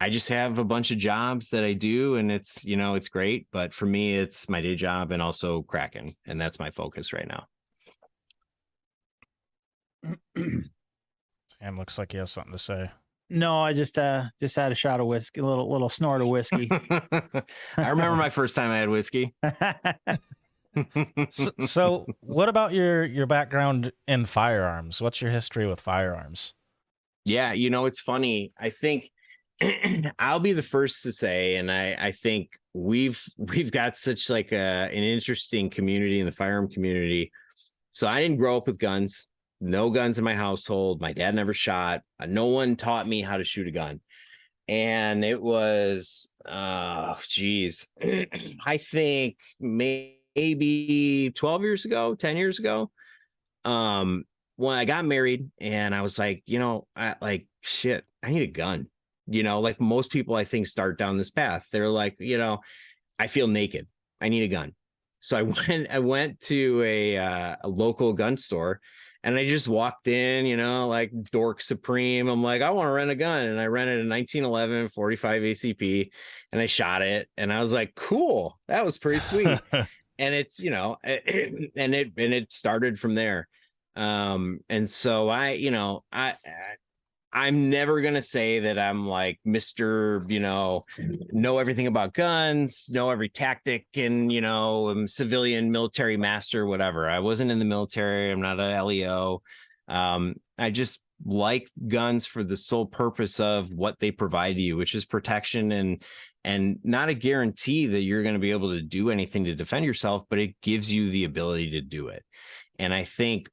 I just have a bunch of jobs that I do, and it's, you know, it's great. But for me, it's my day job and also Kraken. And that's my focus right now. Sam looks like he has something to say. No, I just had a shot of whiskey, a little snort of whiskey. I remember my first time I had whiskey. So what about your background in firearms? What's your history with firearms? Yeah, you know, it's funny. I think I'll be the first to say, and I think we've got such like an interesting community in the firearm community. So I didn't grow up with guns. No guns in my household. My dad never shot. No one taught me how to shoot a gun. And it was, geez, I think maybe 12 years ago, 10 years ago, when I got married, and I was like, you know, shit, I need a gun. You know, like most people, I think, start down this path. They're like, you know, I feel naked. I need a gun. So I went to a local gun store. And I just walked in, you know, like dork supreme. I'm like, I want to rent a gun. And I rented a 1911 45 ACP, and I shot it. And I was like, cool, that was pretty sweet. And it's, you know, and it started from there. And so I'm never going to say that I'm like Mr., you know everything about guns, know every tactic, and, you know, I'm civilian military master, whatever. I wasn't in the military. I'm not a LEO. I just like guns for the sole purpose of what they provide to you, which is protection and not a guarantee that you're going to be able to do anything to defend yourself, but it gives you the ability to do it. And I think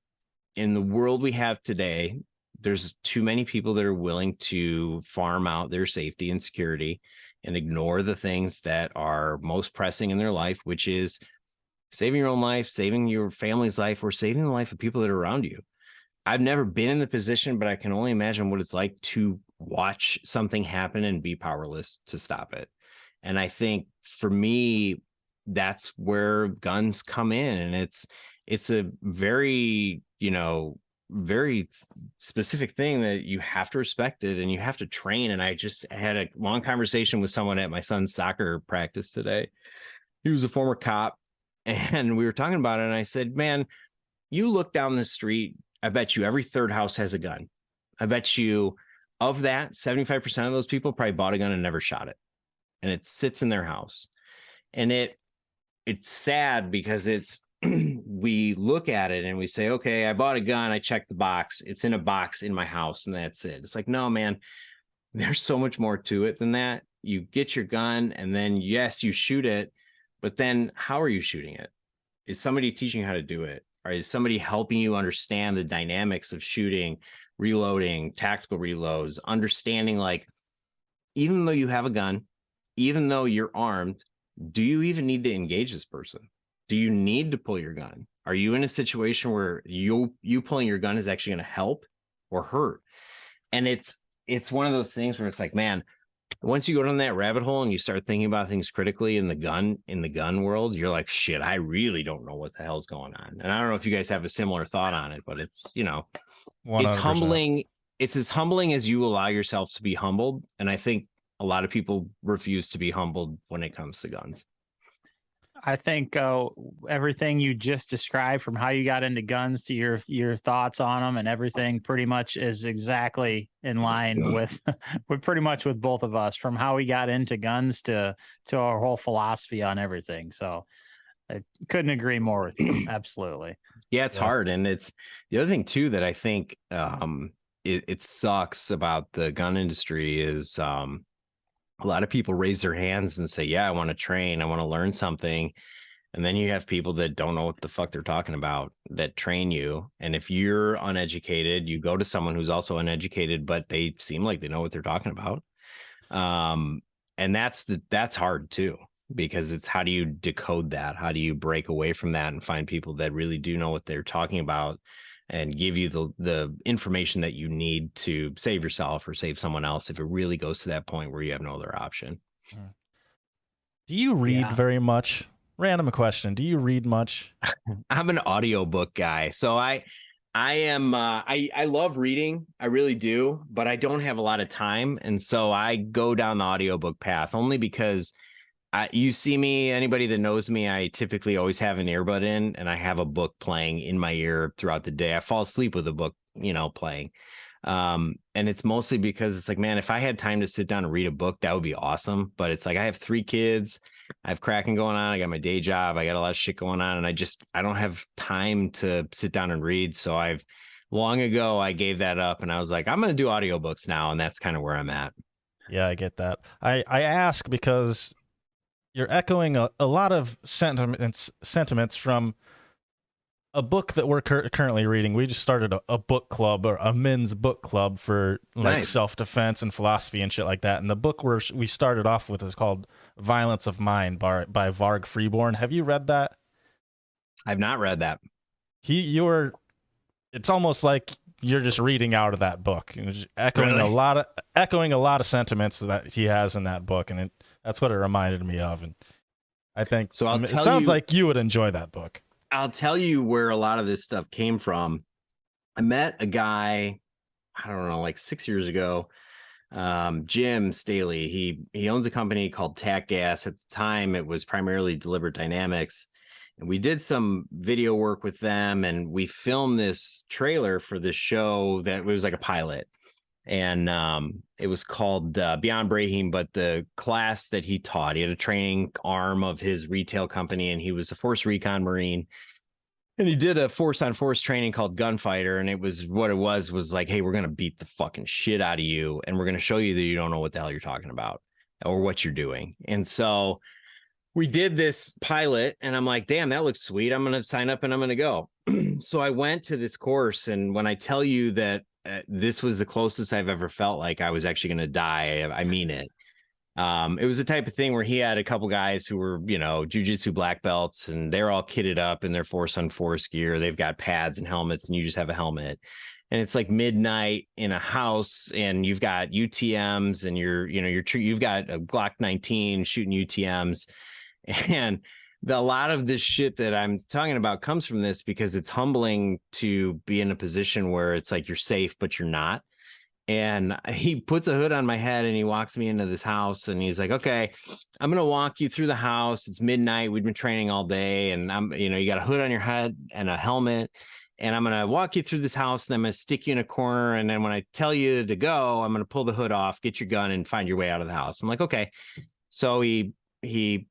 in the world we have today, there's too many people that are willing to farm out their safety and security and ignore the things that are most pressing in their life, which is saving your own life, saving your family's life, or saving the life of people that are around you. I've never been in the position, but I can only imagine what it's like to watch something happen and be powerless to stop it. And I think for me, that's where guns come in. And it's a very, you know, very specific thing that you have to respect it and you have to train. And I just had a long conversation with someone at my son's soccer practice today. He was a former cop, and we were talking about it. And I said, man, you look down the street, I bet you every third house has a gun. I bet you of that, 75% of those people probably bought a gun and never shot it. And it sits in their house. And it's sad because we look at it and we say, okay, I bought a gun, I checked the box, it's in a box in my house, and that's it. It's like, no, man, there's so much more to it than that. You get your gun, and then yes, you shoot it, but then how are you shooting it? Is somebody teaching you how to do it? Or is somebody helping you understand the dynamics of shooting, reloading, tactical reloads, understanding, like, even though you have a gun, even though you're armed, do you even need to engage this person? Do you need to pull your gun? Are you in a situation where you pulling your gun is actually going to help or hurt? And it's one of those things where it's like, man, once you go down that rabbit hole and you start thinking about things critically in the gun world, you're like, shit, I really don't know what the hell's going on. And I don't know if you guys have a similar thought on it, but it's, you know, 100%. It's humbling. It's as humbling as you allow yourself to be humbled. And I think a lot of people refuse to be humbled when it comes to guns. I think everything you just described, from how you got into guns to your thoughts on them and everything, pretty much is exactly in line with with pretty much with both of us, from how we got into guns to our whole philosophy on everything. So I couldn't agree more with you. Absolutely. Yeah, it's Yeah. hard. And it's the other thing too that I think it sucks about the gun industry is a lot of people raise their hands and say, yeah, I want to train, I want to learn something. And then you have people that don't know what the fuck they're talking about that train you. And if you're uneducated, you go to someone who's also uneducated, but they seem like they know what they're talking about. And that's hard too, because it's how do you decode that? How do you break away from that and find people that really do know what they're talking about and give you the information that you need to save yourself or save someone else if it really goes to that point where you have no other option. Do you read Yeah. very much? Random question. Do you read much? I'm an audiobook guy. So I am I love reading. I really do, but I don't have a lot of time. And so I go down the audiobook path only because you see me, anybody that knows me, I typically always have an earbud in and I have a book playing in my ear throughout the day. I fall asleep with a book, playing. And it's mostly because it's like, man, if I had time to sit down and read a book, that would be awesome. But it's like, I have 3 kids, I have Kraken going on, I got my day job, I got a lot of shit going on, and I don't have time to sit down and read. So long ago, I gave that up and I was like, I'm going to do audiobooks now. And that's kind of where I'm at. Yeah, I get that. I ask because you're echoing a lot of sentiments from a book that we're currently reading. We just started a book club, or a men's book club for like Nice. self-defense and philosophy and shit like that. And the book we started off with is called Violence of Mind by Varg Freeborn. Have you read that? I've not read that. It's almost like you're just reading out of that book, just echoing Really? a lot of sentiments that he has in that book, and that's what it reminded me of. And I think So it sounds like you would enjoy that book. I'll tell you where a lot of this stuff came from. I met a guy, I don't know, like 6 years ago, Jim Staley. He owns a company called Tac Gas. At the time, it was primarily Deliberate Dynamics. And we did some video work with them, and we filmed this trailer for this show that was like a pilot. And it was called Beyond Brahim, but the class that he taught, he had a training arm of his retail company, and he was a Force Recon Marine. And he did a force-on-force training called Gunfighter, and it was like, hey, we're going to beat the fucking shit out of you, and we're going to show you that you don't know what the hell you're talking about or what you're doing. And so we did this pilot, and I'm like, damn, that looks sweet. I'm going to sign up, and I'm going to go. So I went to this course, and when I tell you that this was the closest I've ever felt like I was actually going to die, I mean it. It was the type of thing where he had a couple guys who were, jujitsu black belts, and they're all kitted up in their force-on-force gear. They've got pads and helmets, and you just have a helmet. And it's like midnight in a house, and you've got UTMs, and you've got a Glock 19 shooting UTMs. And a lot of this shit that I'm talking about comes from this, because it's humbling to be in a position where it's like you're safe, but you're not. And he puts a hood on my head and he walks me into this house, and he's like, okay, I'm going to walk you through the house. It's midnight. We've been training all day, and you got a hood on your head and a helmet, and I'm going to walk you through this house, and I'm going to stick you in a corner. And then when I tell you to go, I'm going to pull the hood off, get your gun, and find your way out of the house. I'm like, okay. So he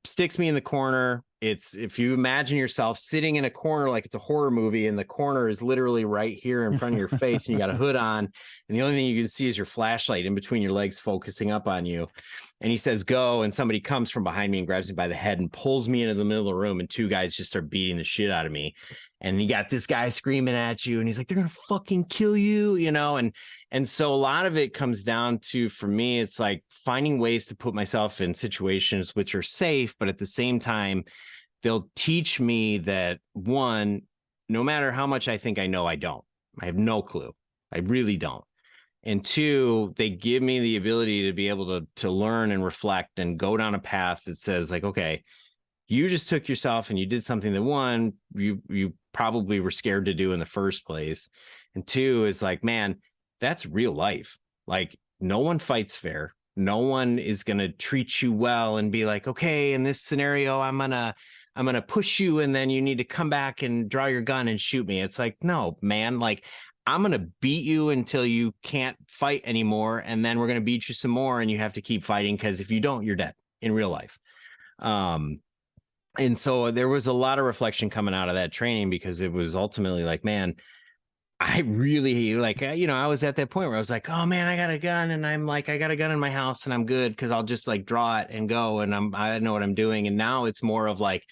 sticks me in the corner. It's, if you imagine yourself sitting in a corner like it's a horror movie, and the corner is literally right here in front of your face, and you got a hood on, and the only thing you can see is your flashlight in between your legs focusing up on you. And he says, go, and somebody comes from behind me and grabs me by the head and pulls me into the middle of the room, and 2 guys just start beating the shit out of me. And you got this guy screaming at you, and he's like, they're going to fucking kill you, And so a lot of it comes down to, for me, it's like finding ways to put myself in situations which are safe, but at the same time, they'll teach me that, one, no matter how much I think I know, I don't. I have no clue. I really don't. And 2, they give me the ability to be able to learn and reflect and go down a path that says, like, okay, you just took yourself and you did something that, 1, you probably were scared to do in the first place. And 2 is like, man, that's real life. Like, no one fights fair. No one is going to treat you well and be like, okay, in this scenario, I'm going to I'm going to push you and then you need to come back and draw your gun and shoot me. It's like, no, man, like I'm going to beat you until you can't fight anymore. And then we're going to beat you some more and you have to keep fighting, because if you don't, you're dead in real life. And so there was a lot of reflection coming out of that training, because it was ultimately like, man, I really like, I was at that point where I was like, oh man, I got a gun, and I'm like, I got a gun in my house and I'm good, because I'll just like draw it and go, and I know what I'm doing. And now it's more of like,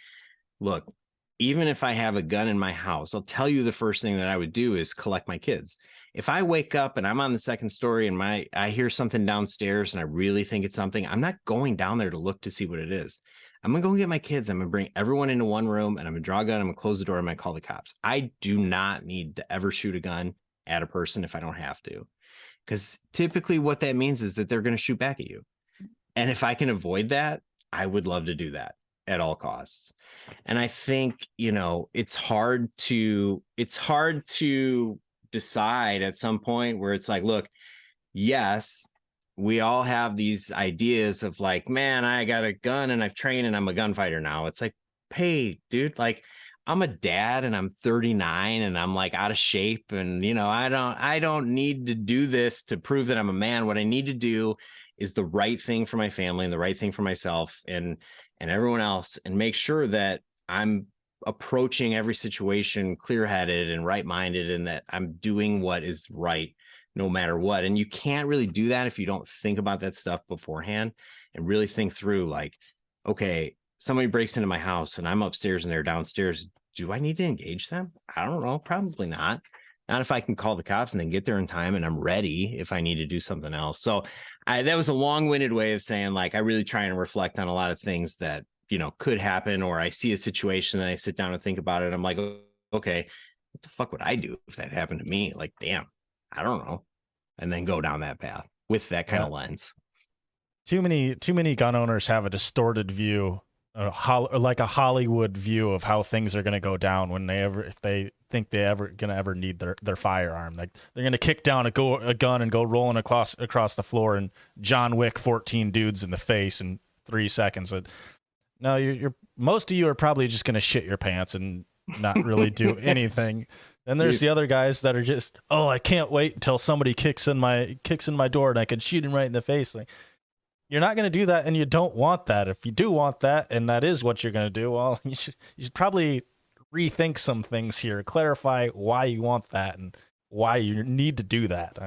look, even if I have a gun in my house, I'll tell you the first thing that I would do is collect my kids. If I wake up and I'm on the second story and I hear something downstairs and I really think it's something, I'm not going down there to look to see what it is. I'm going to go get my kids. I'm going to bring everyone into one room and I'm going to draw a gun. I'm going to close the door. I'm going to call the cops. I do not need to ever shoot a gun at a person if I don't have to, because typically what that means is that they're going to shoot back at you. And if I can avoid that, I would love to do that at all costs. And I think, it's hard to decide at some point where it's like, look, yes, we all have these ideas of like, man, I got a gun and I've trained and I'm a gunfighter now. It's like, hey, dude, like I'm a dad and I'm 39 and I'm like out of shape. And, I don't need to do this to prove that I'm a man. What I need to do is the right thing for my family and the right thing for myself and everyone else, and make sure that I'm approaching every situation clear-headed and right-minded, and that I'm doing what is right no matter what. And you can't really do that if you don't think about that stuff beforehand and really think through like, okay, somebody breaks into my house and I'm upstairs and they're downstairs. Do I need to engage them? I don't know. Probably not. Not if I can call the cops and then get there in time and I'm ready if I need to do something else. So that was a long-winded way of saying, like, I really try and reflect on a lot of things that, could happen, or I see a situation and I sit down and think about it. I'm like, okay, what the fuck would I do if that happened to me? Like, damn, I don't know. And then go down that path with that kind of lens. Too many gun owners have a distorted view, like a Hollywood view of how things are going to go down if they think they ever need their firearm. Like they're going to kick down a gun and go rolling across the floor and John Wick 14 dudes in the face in 3 seconds. No, you're most of you are probably just going to shit your pants and not really do anything. And there's the other guys that are just, oh, I can't wait until somebody kicks in my door and I can shoot him right in the face. Like, you're not going to do that, and you don't want that. If you do want that, and that is what you're going to do, well, you should probably rethink some things here, clarify why you want that and why you need to do that.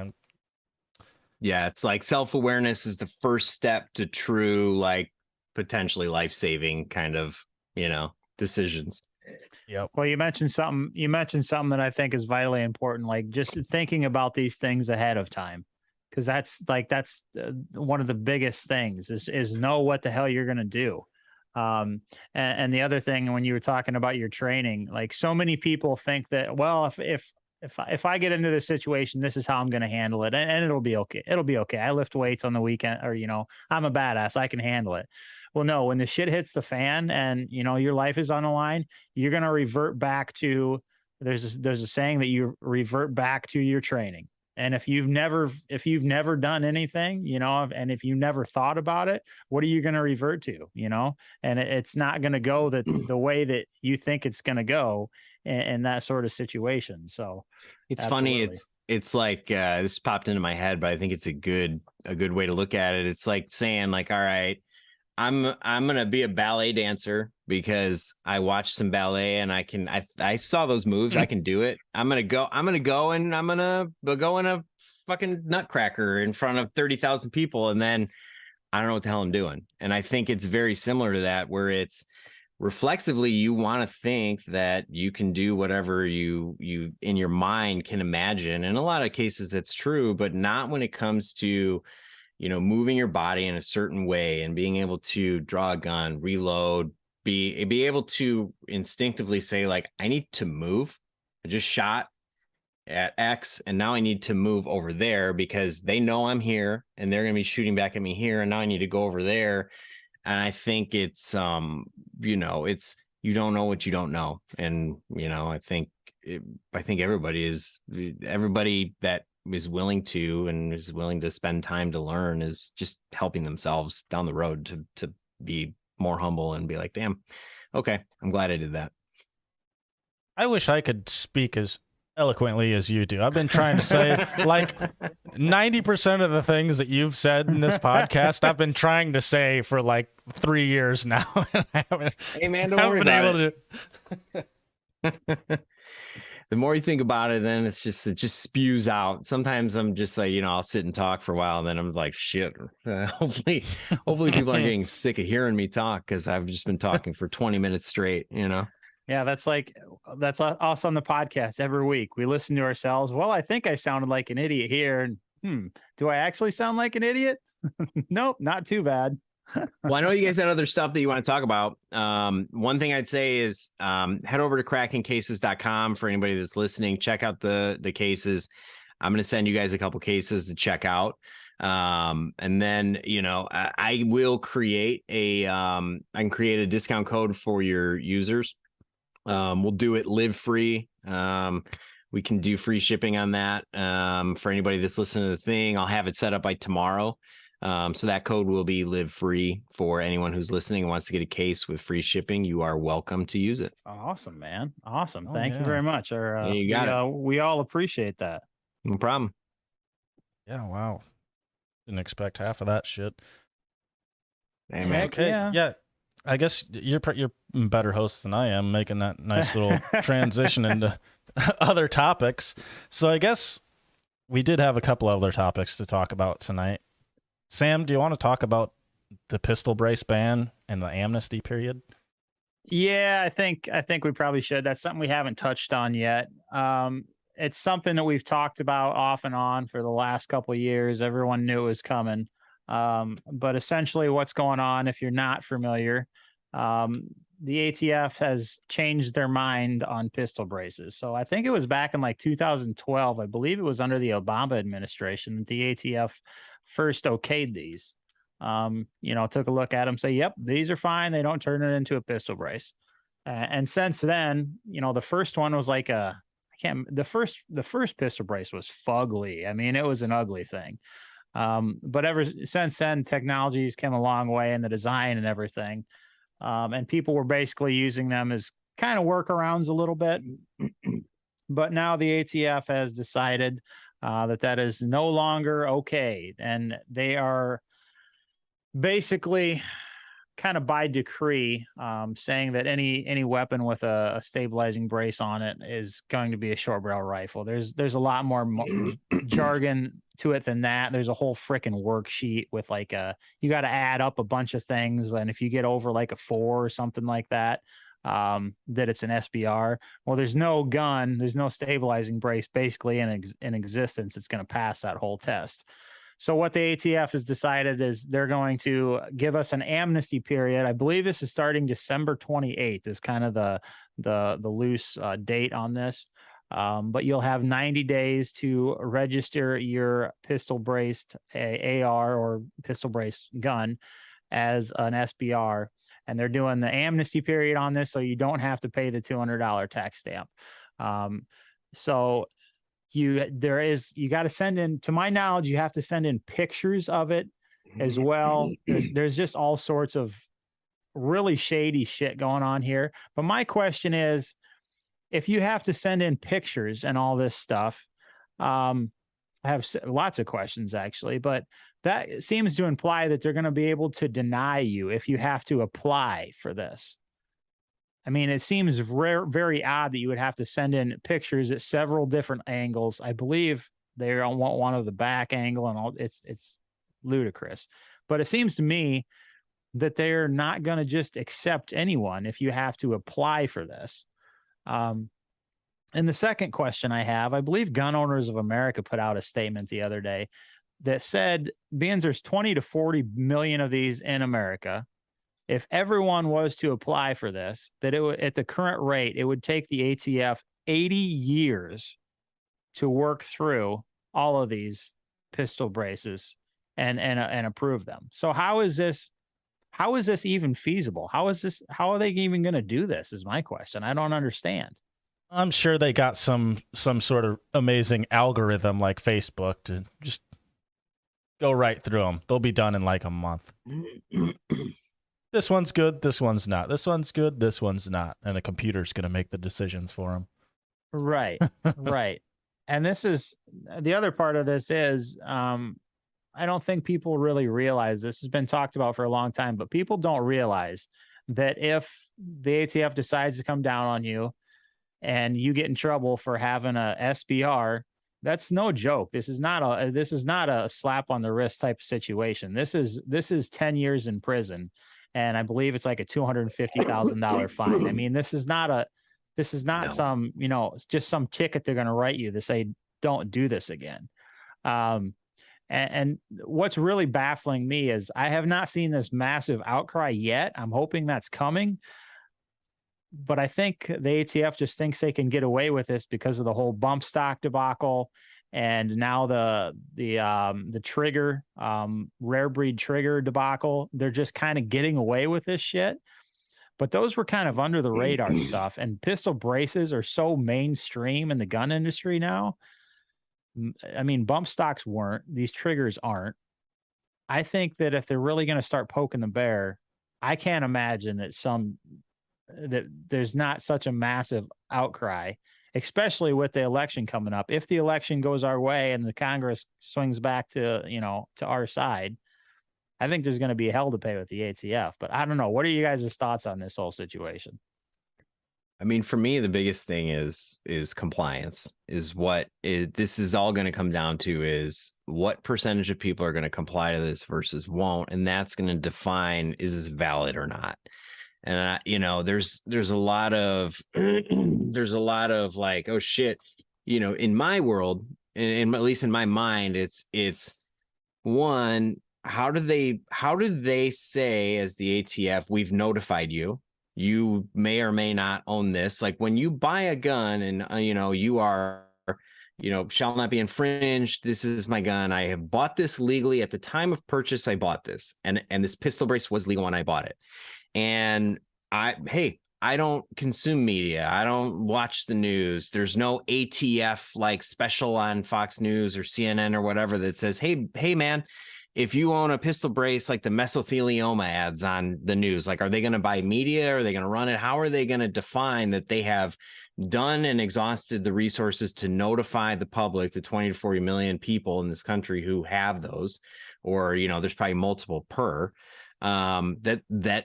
Yeah, it's like self-awareness is the first step to true, like, potentially life-saving kind of, decisions. Yep. Well, you mentioned something that I think is vitally important, like just thinking about these things ahead of time. Because that's one of the biggest things is know what the hell you're going to do. And the other thing, when you were talking about your training, like so many people think that, well, if I get into this situation, this is how I'm going to handle it. And it'll be okay. It'll be okay. I lift weights on the weekend, or, I'm a badass. I can handle it. Well, no, when the shit hits the fan and, your life is on the line, you're going to revert back to, there's a saying that you revert back to your training. And if you've never done anything, and if you never thought about it, what are you going to revert to, and it's not going to go the way that you think it's going to go in that sort of situation. So it's absolutely. funny. It's like, this popped into my head, but I think it's a good way to look at it. It's like saying like, all right, I'm going to be a ballet dancer because I watched some ballet and I saw those moves. I can do it. I'm going to go and I'm going to go in a fucking nutcracker in front of 30,000 people. And then I don't know what the hell I'm doing. And I think it's very similar to that, where it's reflexively, you want to think that you can do whatever you in your mind can imagine. In a lot of cases that's true, but not when it comes to, moving your body in a certain way and being able to draw a gun, reload, be able to instinctively say like, I need to move. I just shot at X and now I need to move over there because they know I'm here and they're going to be shooting back at me here. And now I need to go over there. And I think it's, it's, you don't know what you don't know. And, I think everybody that is willing to and is willing to spend time to learn is just helping themselves down the road to be more humble and be like, damn, Okay, I'm glad I did that. I wish I could speak as eloquently as you do. I've been trying to say like 90% of the things that you've said in this podcast, I've been trying to say for like 3 years now. And I haven't, Hey man, don't worry about it. The more you think about it, then it just spews out. Sometimes I'm just like, I'll sit and talk for a while, and then I'm like, shit. Hopefully people aren't getting sick of hearing me talk, because I've just been talking for 20 minutes straight. Yeah, that's us on the podcast every week. We listen to ourselves. Well, I think I sounded like an idiot here. And do I actually sound like an idiot? Nope, not too bad. Well, I know you guys had other stuff that you want to talk about. One thing I'd say is head over to krakencases.com for anybody that's listening. Check out the cases. I'm going to send you guys a couple cases to check out. And then, I will create I can create a discount code for your users. We'll do it live free. We can do free shipping on that. For anybody that's listening to the thing, I'll have it set up by tomorrow. So that code will be live free for anyone who's listening and wants to get a case with free shipping. You are welcome to use it. Awesome, man. Awesome. Oh, Thank you very much. You got it. We all appreciate that. No problem. Yeah, wow. Didn't expect half of that shit. Hey, man. Okay, yeah. I guess you're better host than I am, making that nice little transition into other topics. So I guess we did have a couple other topics to talk about tonight. Sam, do you want to talk about the pistol brace ban and the amnesty period? Yeah, I think we probably should. That's something we haven't touched on yet. It's something that we've talked about off and on for the last couple of years. Everyone knew it was coming. But essentially what's going on, if you're not familiar, the ATF has changed their mind on pistol braces. So I think it was back in like 2012. I believe it was under the Obama administration that the ATF first okayed these. Took a look at them, say, yep, these are fine. They don't turn it into a pistol brace. And since then, the first one was like the first pistol brace was fugly. I mean, it was an ugly thing. But ever since then, technologies came a long way in the design and everything. And people were basically using them as kind of workarounds a little bit. But now the ATF has decided that is no longer okay. And they are basically kind of by decree saying that any weapon with a stabilizing brace on it is going to be a short barrel rifle. There's a lot more jargon to it than that. There's a whole freaking worksheet with you got to add up a bunch of things, and if you get over like a 4 or something like that, that it's an SBR. Well, there's no stabilizing brace basically in existence. It's going to pass that whole test. So what the ATF has decided is they're going to give us an amnesty period. I believe this is starting December 28th is kind of the loose date on this. But you'll have 90 days to register your pistol braced AR or pistol braced gun as an SBR. And they're doing the amnesty period on this, so you don't have to pay the $200 tax stamp. So you got to send in, to my knowledge, you have to send in pictures of it as well. There's just all sorts of really shady shit going on here. But my question is, if you have to send in pictures and all this stuff, I have lots of questions actually, but that seems to imply that they're going to be able to deny you if you have to apply for this. I mean, it seems very odd that you would have to send in pictures at several different angles. I believe they don't want one of the back angle and all. It's ludicrous. But it seems to me that they're not going to just accept anyone if you have to apply for this. And the second question I have, I believe Gun Owners of America put out a statement the other day that said, being there's 20 to 40 million of these in America, if everyone was to apply for this, that it would, at the current rate, it would take the ATF 80 years to work through all of these pistol braces and approve them. So how is this even feasible? How are they even going to do this is my question. I don't understand. I'm sure they got some sort of amazing algorithm like Facebook to just go right through them. They'll be done in like a month. This one's good. This one's not. This one's good. This one's not. And a computer's going to make the decisions for them. Right. Right. And this is the other part of this is, I don't think people really realize this has been talked about for a long time, but people don't realize that if the ATF decides to come down on you and you get in trouble for having a SBR, that's no joke. This is not a slap on the wrist type of situation. This is 10 years in prison, and I believe it's like a $250,000 fine. I mean, this is not No. some, just some ticket they're going to write you to say don't do this again. And what's really baffling me is I have not seen this massive outcry yet. I'm hoping that's coming. But I think the ATF just thinks they can get away with this because of the whole bump stock debacle, and now the trigger, rare breed trigger debacle. They're just kind of getting away with this shit. But those were kind of under the radar stuff, and pistol braces are so mainstream in the gun industry now. I mean, bump stocks weren't; these triggers aren't. I think that if they're really going to start poking the bear, I can't imagine that there's not such a massive outcry, especially with the election coming up. If the election goes our way and the Congress swings back to our side, I think there's going to be hell to pay with the ATF. But I don't know. What are you guys' thoughts on this whole situation? I mean, for me, the biggest thing is compliance. This is all going to come down to is what percentage of people are going to comply to this versus won't, and that's going to define is this valid or not. And there's a lot of like, oh shit, in my world, and at least in my mind, it's one, how do they say as the ATF, we've notified you, you may or may not own this. Like when you buy a gun and you are shall not be infringed. This is my gun. I have bought this legally at the time of purchase. I bought this, and this pistol brace was legal when I bought it. And I don't consume media. I don't watch the news. There's no ATF like special on Fox News or CNN or whatever that says, hey man, if you own a pistol brace, like the mesothelioma ads on the news, like, are they going to buy media? Are they going to run it? How are they going to define that they have done and exhausted the resources to notify the public, the 20 to 40 million people in this country who have those, or, there's probably multiple per, that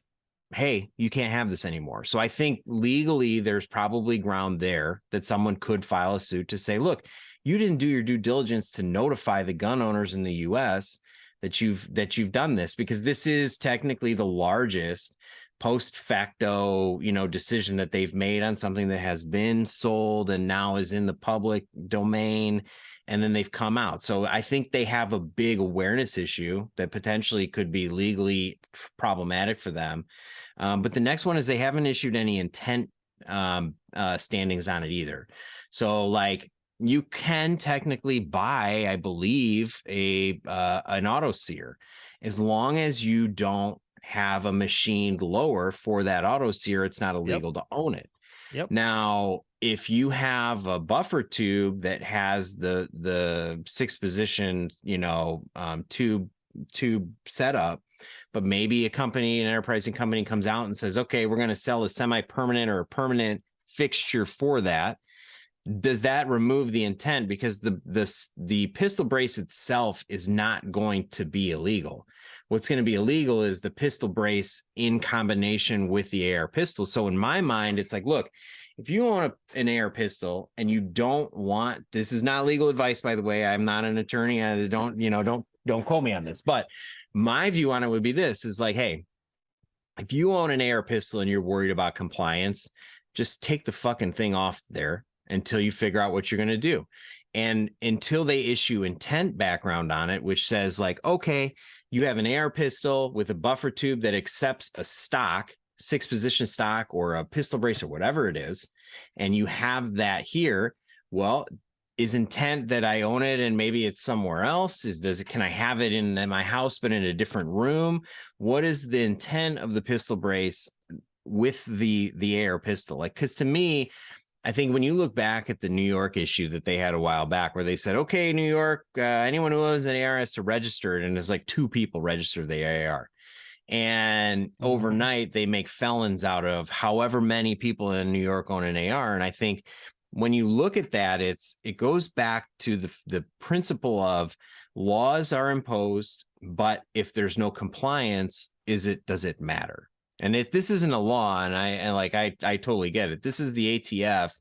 hey, you can't have this anymore. So I think legally there's probably ground there that someone could file a suit to say, look, you didn't do your due diligence to notify the gun owners in the US that you've done this, because this is technically the largest post facto, decision that they've made on something that has been sold and now is in the public domain. And then they've come out. So I think they have a big awareness issue that potentially could be legally problematic for them. But the next one is they haven't issued any intent standings on it either. So like you can technically buy, I believe, an auto sear, as long as you don't have a machined lower for that auto sear. It's not illegal to own it. Yep. Now, if you have a buffer tube that has the 6 position, tube setup, but maybe an enterprising company comes out and says, okay, we're going to sell a semi-permanent or a permanent fixture for that. Does that remove the intent? Because the pistol brace itself is not going to be illegal. What's going to be illegal is the pistol brace in combination with the AR pistol. So in my mind, it's like, look, if you own an AR pistol and you don't want, this is not legal advice, by the way, I'm not an attorney. I don't quote me on this, but my view on it would be this is like, hey, if you own an AR pistol and you're worried about compliance, just take the fucking thing off there until you figure out what you're going to do. And until they issue intent background on it, which says like, okay, you have an AR pistol with a buffer tube that accepts a stock, 6 position stock or a pistol brace or whatever it is, and you have that here, well, is intent that I own it and maybe it's somewhere else? Can I have it in my house but in a different room? What is the intent of the pistol brace with the AR pistol? Like, because to me, I think when you look back at the New York issue that they had a while back where they said, okay, New York, anyone who owns an AR has to register it. And there's like 2 people registered the AR. And overnight they make felons out of however many people in New York own an AR. And I think when you look at that, it goes back to the principle of laws are imposed, but if there's no compliance, does it matter? And if this isn't a law, and I totally get it. This is the ATF,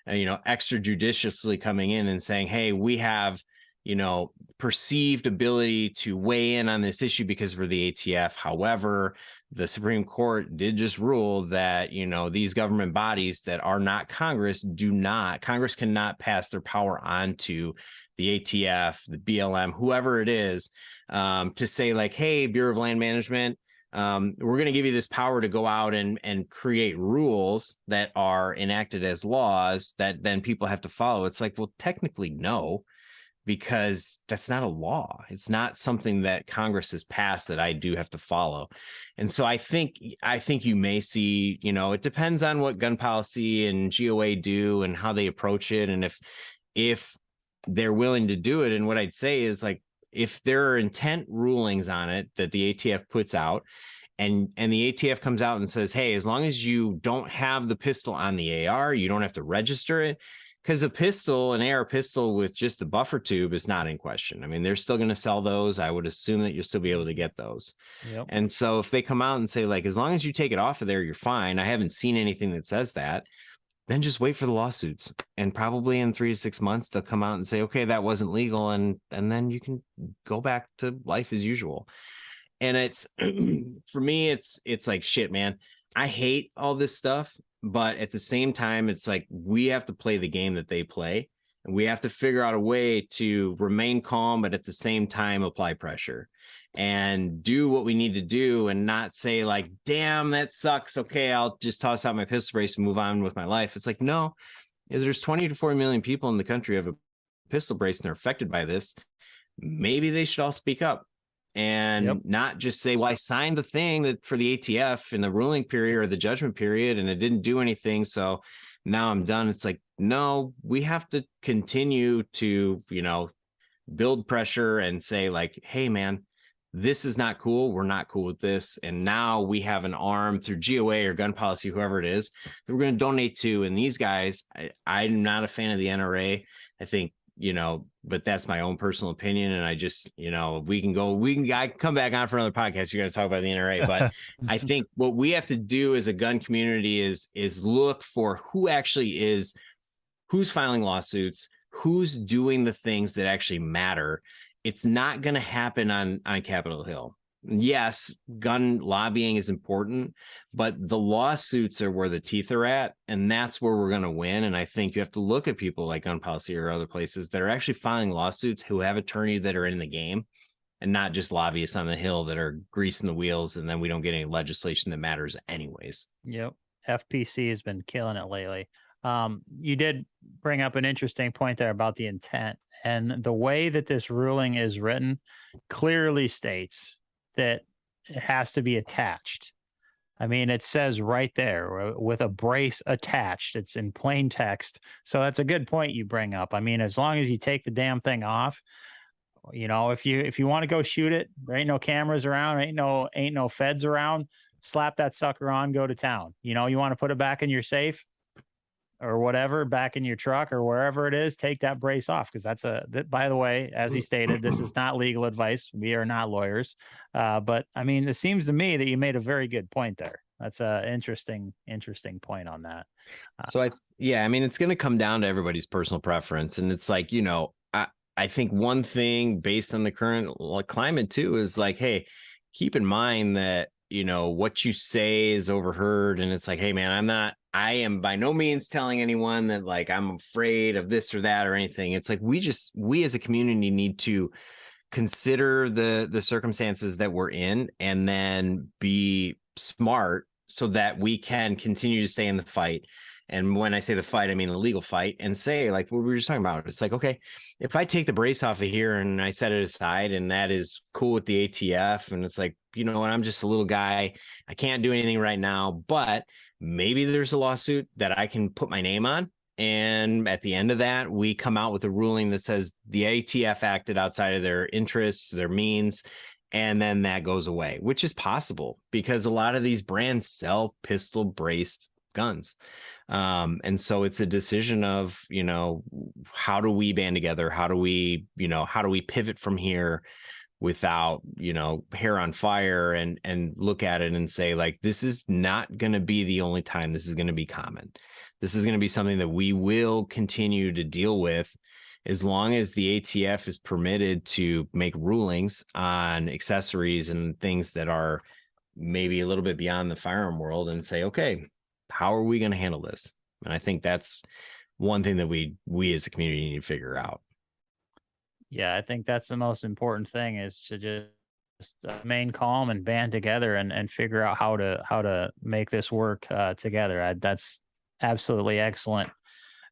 extrajudiciously coming in and saying, hey, we have, perceived ability to weigh in on this issue because we're the ATF. However, the Supreme Court did just rule that, these government bodies that are not Congress Congress cannot pass their power on to the ATF, the BLM, whoever it is, to say like, hey, Bureau of Land Management, we're going to give you this power to go out and create rules that are enacted as laws that then people have to follow. It's like, well, technically, no, because that's not a law. It's not something that Congress has passed that I do have to follow. And so I think you may see, it depends on what gun policy and GOA do and how they approach it. And if they're willing to do it. And what I'd say is like, if there are intent rulings on it that the ATF puts out, and the ATF comes out and says, hey, as long as you don't have the pistol on the AR, you don't have to register it. Because an AR pistol with just the buffer tube is not in question. I mean, they're still going to sell those. I would assume that you'll still be able to get those. Yep. And so if they come out and say, like, as long as you take it off of there, you're fine. I haven't seen anything that says that. Then just wait for the lawsuits. And probably in 3 to 6 months, they'll come out and say, okay, that wasn't legal. And then you can go back to life as usual. And it's, for me, it's like, shit, man, I hate all this stuff. But at the same time, it's like we have to play the game that they play, and we have to figure out a way to remain calm, but at the same time, apply pressure and do what we need to do and not say like, damn, that sucks. Okay, I'll just toss out my pistol brace and move on with my life. It's like, no, there's 20 to 40 million people in the country who have a pistol brace and they're affected by this. Maybe they should all speak up. And not just say, well, I signed the thing that for the ATF in the ruling period or the judgment period, and it didn't do anything. So now I'm done. It's like, no, we have to continue to, build pressure and say like, hey, man, this is not cool. We're not cool with this. And now we have an arm through GOA or gun policy, whoever it is, that we're going to donate to. And these guys, I'm not a fan of the NRA. I think, but that's my own personal opinion. And I just, I can come back on for another podcast. You're going to talk about the NRA, but I think what we have to do as a gun community is look for who's filing lawsuits, who's doing the things that actually matter. It's not going to happen on Capitol Hill. Yes, gun lobbying is important, but the lawsuits are where the teeth are at, and that's where we're going to win. And I think you have to look at people like gun policy or other places that are actually filing lawsuits who have attorneys that are in the game and not just lobbyists on the Hill that are greasing the wheels, and then we don't get any legislation that matters anyways. Yep. FPC has been killing it lately. You did bring up an interesting point there about the intent, and the way that this ruling is written clearly states that it has to be attached. I mean, it says right there with a brace attached. It's in plain text. So that's a good point you bring up. I mean, as long as you take the damn thing off, if you want to go shoot it, there ain't no cameras around, ain't no feds around, slap that sucker on, go to town. You want to put it back in your safe or whatever, back in your truck or wherever it is, take that brace off. Because by the way, as he stated, this is not legal advice. We are not lawyers. But I mean, it seems to me that you made a very good point there. That's a interesting point on that. So I mean, it's going to come down to everybody's personal preference. And it's like, I think one thing based on the current climate too, is like, hey, keep in mind that, what you say is overheard. And it's like, hey man, I am by no means telling anyone that like I'm afraid of this or that or anything. It's like we as a community need to consider the circumstances that we're in and then be smart so that we can continue to stay in the fight. And when I say the fight, I mean the legal fight, and say like what we were just talking about. It's like, okay, if I take the brace off of here and I set it aside and that is cool with the ATF, and it's like, you know what, I'm just a little guy. I can't do anything right now, but maybe there's a lawsuit that I can put my name on. And at the end of that, we come out with a ruling that says the ATF acted outside of their interests, their means, and then that goes away, which is possible because a lot of these brands sell pistol braced guns. And so it's a decision of, how do we band together? How do we pivot from here without, hair on fire, and look at it and say, like, this is not going to be the only time this is going to be common. This is going to be something that we will continue to deal with as long as the ATF is permitted to make rulings on accessories and things that are maybe a little bit beyond the firearm world, and say, okay, how are we going to handle this? And I think that's one thing that we as a community need to figure out. Yeah, I think that's the most important thing, is to just remain calm and band together and figure out how to make this work together. That's absolutely excellent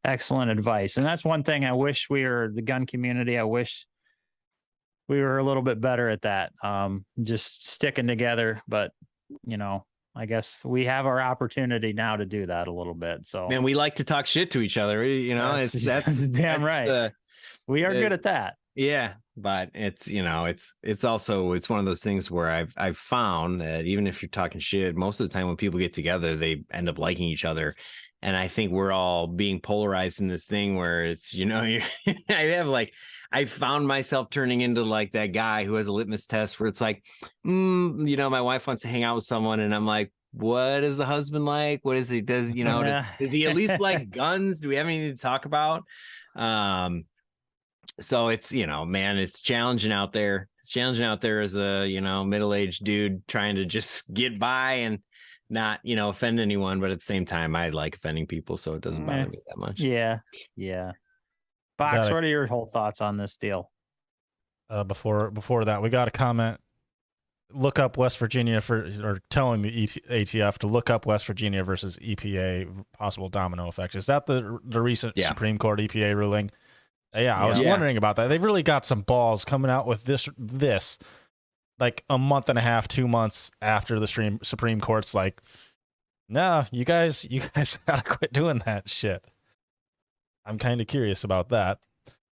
advice. And that's one thing I wish the gun community, I wish we were a little bit better at that. Just sticking together. But, I guess we have our opportunity now to do that a little bit. So, and we like to talk shit to each other. That's damn right. We are good at that. Yeah, but it's it's one of those things where I've found that even if you're talking shit, most of the time when people get together, they end up liking each other. And I think we're all being polarized in this thing where it's, I found myself turning into like that guy who has a litmus test where it's like, my wife wants to hang out with someone, and I'm like, what is the husband like? What is he? Does he at least like guns? Do we have anything to talk about? So it's, man, it's challenging out there. It's challenging out there as a, middle-aged dude trying to just get by and not, offend anyone. But at the same time, I like offending people, so it doesn't bother me that much. Yeah. Yeah. Box, what are your whole thoughts on this deal? Before that, we got a comment. Look up West Virginia or telling the ATF to look up West Virginia versus EPA possible domino effect. Is that the recent Supreme Court EPA ruling? Yeah, I was wondering about that. They've really got some balls coming out with this like a month and a half, 2 months after the Supreme Court's like, no, you guys gotta quit doing that shit. I'm kind of curious about that.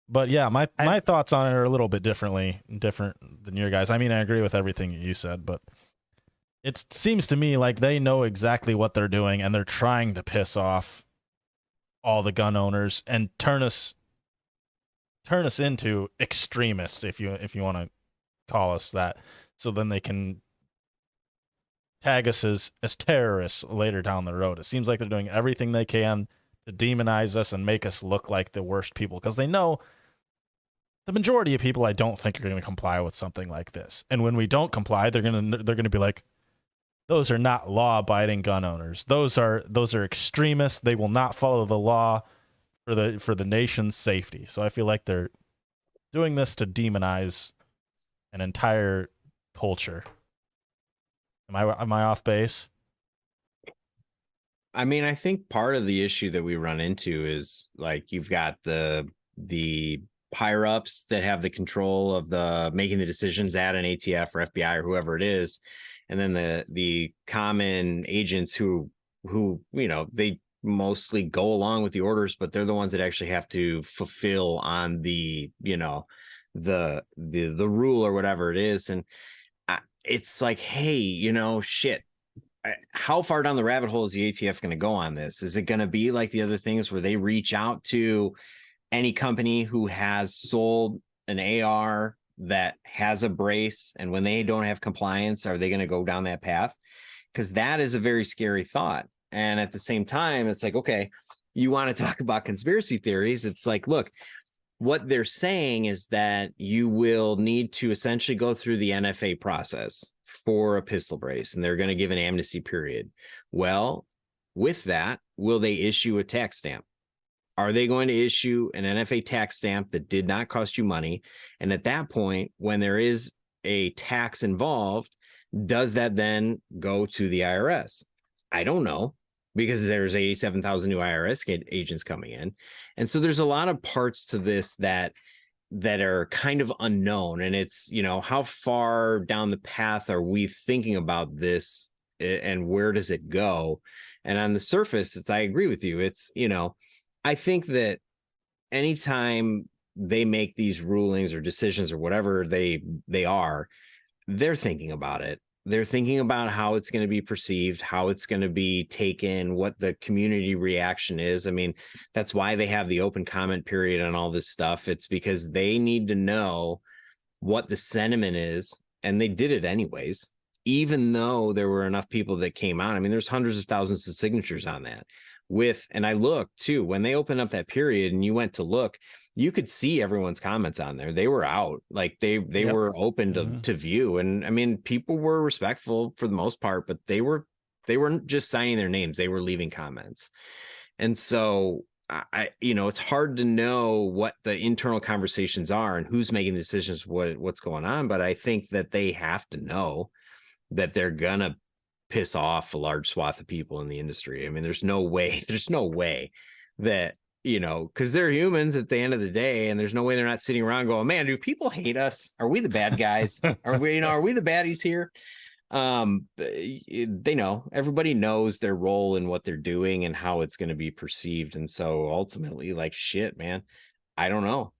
But yeah, my thoughts on it are a little bit different than your guys. I mean, I agree with everything you said, but it seems to me like they know exactly what they're doing, and they're trying to piss off all the gun owners and turn us into extremists, if you want to call us that, so then they can tag us as terrorists later down the road. It seems like they're doing everything they can to demonize us and make us look like the worst people, because they know the majority of people, I don't think, are going to comply with something like this. And when we don't comply, they're going to be like, those are not law-abiding gun owners. Those are extremists. They will not follow the law for the nation's safety. So I feel like they're doing this to demonize an entire culture. Am I off base? I mean, I think part of the issue that we run into is, like, you've got the higher ups that have the control of the making the decisions at an ATF or FBI or whoever it is, and then the common agents who they mostly go along with the orders, but they're the ones that actually have to fulfill on the the rule or whatever it is. And it's like, hey, shit, how far down the rabbit hole is the ATF going to go on this? Is it going to be like the other things where they reach out to any company who has sold an AR that has a brace, and when they don't have compliance, are they going to go down that path? Because that is a very scary thought. And at the same time, it's like, okay, you want to talk about conspiracy theories. It's like, look, what they're saying is that you will need to essentially go through the NFA process for a pistol brace, and they're going to give an amnesty period. Well, with that, will they issue a tax stamp? Are they going to issue an NFA tax stamp that did not cost you money? And at that point, when there is a tax involved, does that then go to the IRS? I don't know, because there's 87,000 new IRS agents coming in. And so there's a lot of parts to this that are kind of unknown. And it's, how far down the path are we thinking about this, and where does it go? And on the surface, I agree with you. It's, I think that anytime they make these rulings or decisions or whatever they are, they're thinking about it. They're thinking about how it's going to be perceived, how it's going to be taken, what the community reaction is. I mean, that's why they have the open comment period on all this stuff. It's because they need to know what the sentiment is, and they did it anyways, even though there were enough people that came out. I mean, there's hundreds of thousands of signatures on that. And I looked too, when they opened up that period and you went to look, you could see everyone's comments on there. They were out, like they Yep. were open to view. And I mean, people were respectful for the most part, but they weren't just signing their names, they were leaving comments. And so it's hard to know what the internal conversations are and who's making decisions, what's going on. But I think that they have to know that they're gonna piss off a large swath of people in the industry. I mean, there's no way that, because they're humans at the end of the day, and there's no way they're not sitting around going, man, do people hate us? Are we the bad guys? Are we the baddies here? They know, everybody knows their role in what they're doing and how it's going to be perceived. And so ultimately, like, shit, man, I don't know.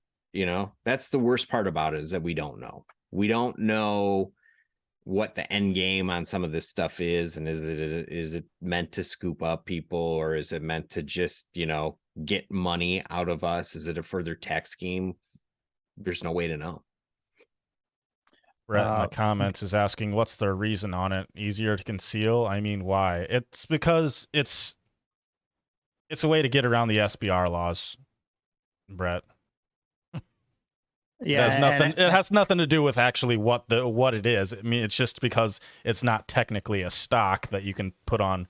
That's the worst part about it, is that we don't know. We don't know what the end game on some of this stuff is, and is it meant to scoop up people, or is it meant to just get money out of us? Is it a further tax scheme? There's no way to know. Brett in the comments is asking, what's the reason on it? Easier to conceal? I mean, why? It's because it's a way to get around the SBR laws, Brett. Yeah, it has nothing to do with actually what it is. I mean, it's just because it's not technically a stock that you can put on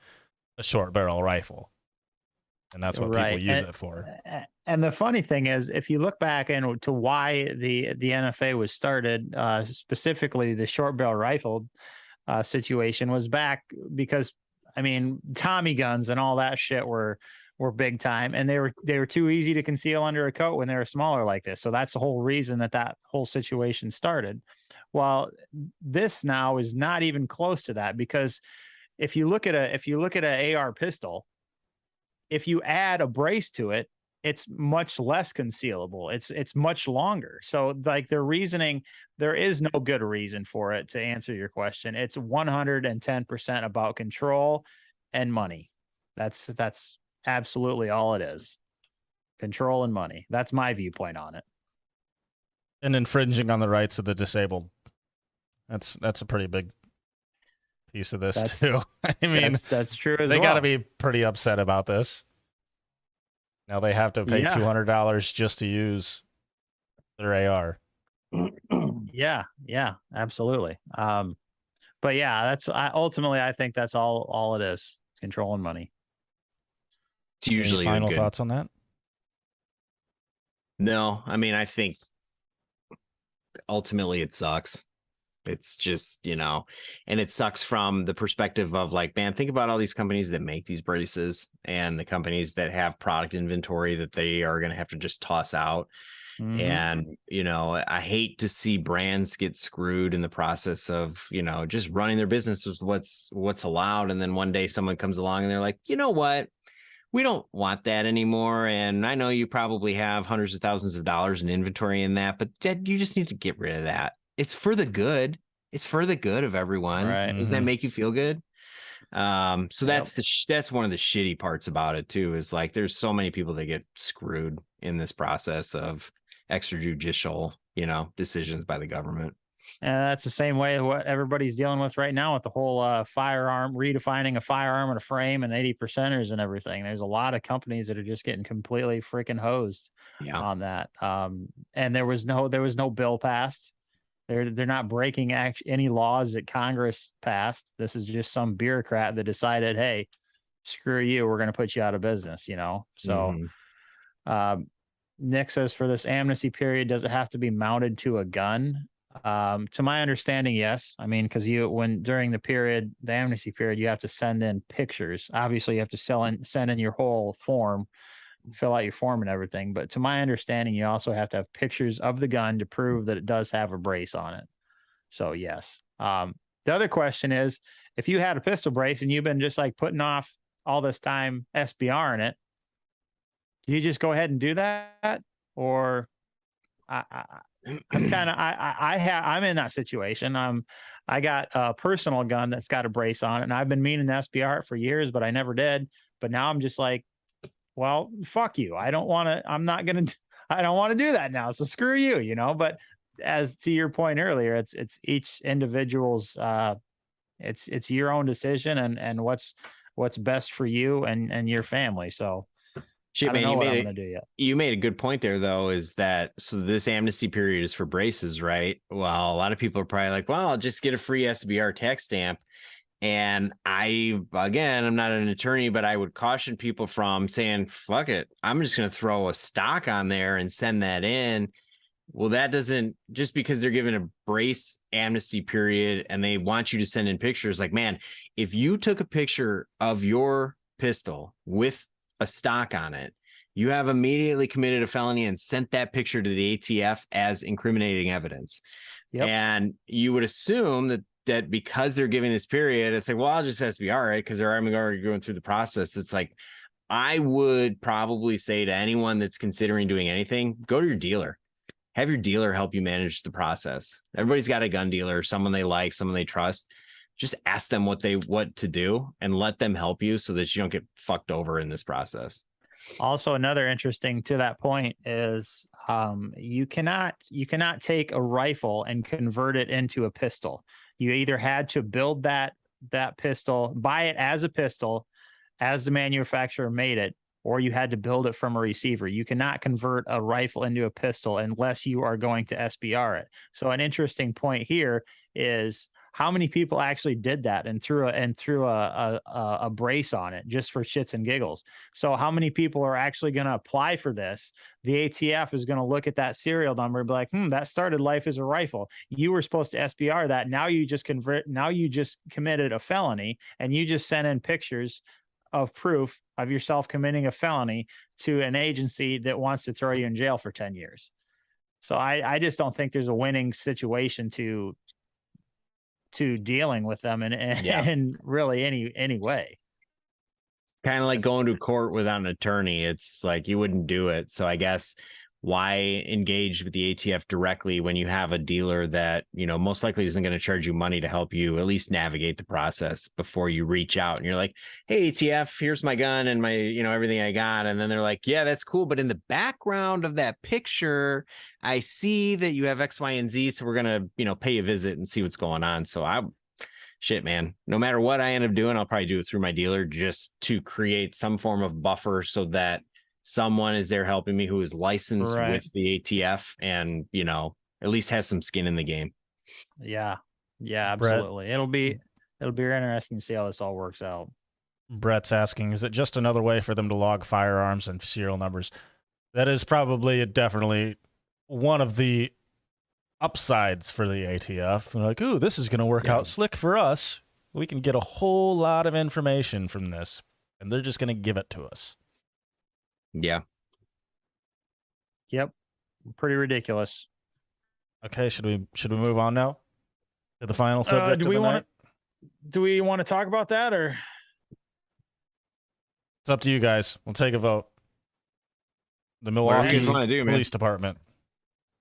a short barrel rifle, and that's what people use it for. And the funny thing is, if you look back into why the NFA was started, specifically the short barrel rifle situation, was back because, I mean, Tommy guns and all that shit were big time, and they were too easy to conceal under a coat when they were smaller like this. So that's the whole reason that whole situation started. Well, this now is not even close to that, because if you look at an AR pistol, if you add a brace to it, it's much less concealable. It's much longer. So like their reasoning, there is no good reason for it, to answer your question. It's 110% about control and money. That's absolutely all it is. Control and money. That's my viewpoint on it. And infringing on the rights of the disabled. That's a pretty big piece of this too. I mean, that's true. They got to be pretty upset about this. Now they have to pay $200 just to use their AR. Yeah, absolutely. But yeah, ultimately, I think that's all it is. Control and money. It's usually Any final thoughts on that? No, I mean, I think ultimately it sucks. It's just, and it sucks from the perspective of like, man, think about all these companies that make these braces and the companies that have product inventory that they are going to have to just toss out. Mm-hmm. And, I hate to see brands get screwed in the process of, just running their business with what's allowed. And then one day someone comes along and they're like, you know what? We don't want that anymore. And I know you probably have hundreds of thousands of dollars in inventory in that, but you just need to get rid of that. It's for the good. It's for the good of everyone. Right. Doesn't that make you feel good? So that's one of the shitty parts about it too, is like, there's so many people that get screwed in this process of extrajudicial, decisions by the government. And that's the same way what everybody's dealing with right now with the whole firearm, redefining a firearm and a frame and 80%ers and everything. There's a lot of companies that are just getting completely freaking hosed on that. And there was no bill passed. They're not breaking any laws that Congress passed. This is just some bureaucrat that decided, hey, screw you, we're going to put you out of business, So Nick says, for this amnesty period, does it have to be mounted to a gun? To my understanding, yes. I mean, because during the amnesty period, you have to send in pictures. Obviously, you have to send in your whole form, fill out your form and everything. But to my understanding, you also have to have pictures of the gun to prove that it does have a brace on it. So yes. The other question is, if you had a pistol brace and you've been just like putting off all this time SBR in it, do you just go ahead and do that? Or I'm kind of I'm in that situation. I got a personal gun that's got a brace on it, and I've been meaning to SBR it for years, but I never did. But now I'm just like, well, fuck you. I don't want to. I'm not gonna. I don't want to do that now. So screw you. But as to your point earlier, it's each individual's. It's your own decision, and what's best for you and your family. So Shit, I don't man, know what I'm gonna do yet. you made a good point there, though, is that so this amnesty period is for braces, right? Well, a lot of people are probably like, well, I'll just get a free SBR tax stamp. And again, I'm not an attorney, but I would caution people from saying, fuck it, I'm just going to throw a stock on there and send that in. Well, that doesn't, just because they're given a brace amnesty period and they want you to send in pictures, like, man, if you took a picture of your pistol with a stock on it, you have immediately committed a felony and sent that picture to the ATF as incriminating evidence. Yep. And you would assume that because they're giving this period, it's like, well, I'll just SBR, right? Because they're already going through the process. It's like, I would probably say to anyone that's considering doing anything, go to your dealer. Have your dealer help you manage the process. Everybody's got a gun dealer, someone they like, someone they trust. Just ask them what to do and let them help you so that you don't get fucked over in this process. Also, another interesting to that point is you cannot take a rifle and convert it into a pistol. You either had to build that pistol, buy it as a pistol, as the manufacturer made it, or you had to build it from a receiver. You cannot convert a rifle into a pistol unless you are going to SBR it. So an interesting point here is how many people actually did that and threw a brace on it just for shits and giggles. So how many people are actually going to apply for this? The ATF is going to look at that serial number and be like, that started life as a rifle. You were supposed to SBR that. Now you just committed a felony, and you just sent in pictures of proof of yourself committing a felony to an agency that wants to throw you in jail for 10 years. So I just don't think there's a winning situation to dealing with them in really any way. Kind of like going to court without an attorney. It's like you wouldn't do it. So I guess why engage with the ATF directly when you have a dealer that, most likely isn't going to charge you money to help you at least navigate the process before you reach out and you're like, hey, ATF, here's my gun and my, everything I got. And then they're like, yeah, that's cool. But in the background of that picture, I see that you have X, Y, and Z. So we're going to, pay a visit and see what's going on. So shit, man, no matter what I end up doing, I'll probably do it through my dealer just to create some form of buffer so that someone is there helping me who is licensed with the ATF and, at least has some skin in the game. Yeah. Yeah, absolutely. Brett, it'll be interesting to see how this all works out. Brett's asking, is it just another way for them to log firearms and serial numbers? That is probably definitely one of the upsides for the ATF. They're like, ooh, this is going to work out slick for us. We can get a whole lot of information from this, and they're just going to give it to us. Yeah. Yep. Pretty ridiculous. Okay, should we move on now to the final subject? Do we want to talk about that, or it's up to you guys? We'll take a vote. The Milwaukee Police Department.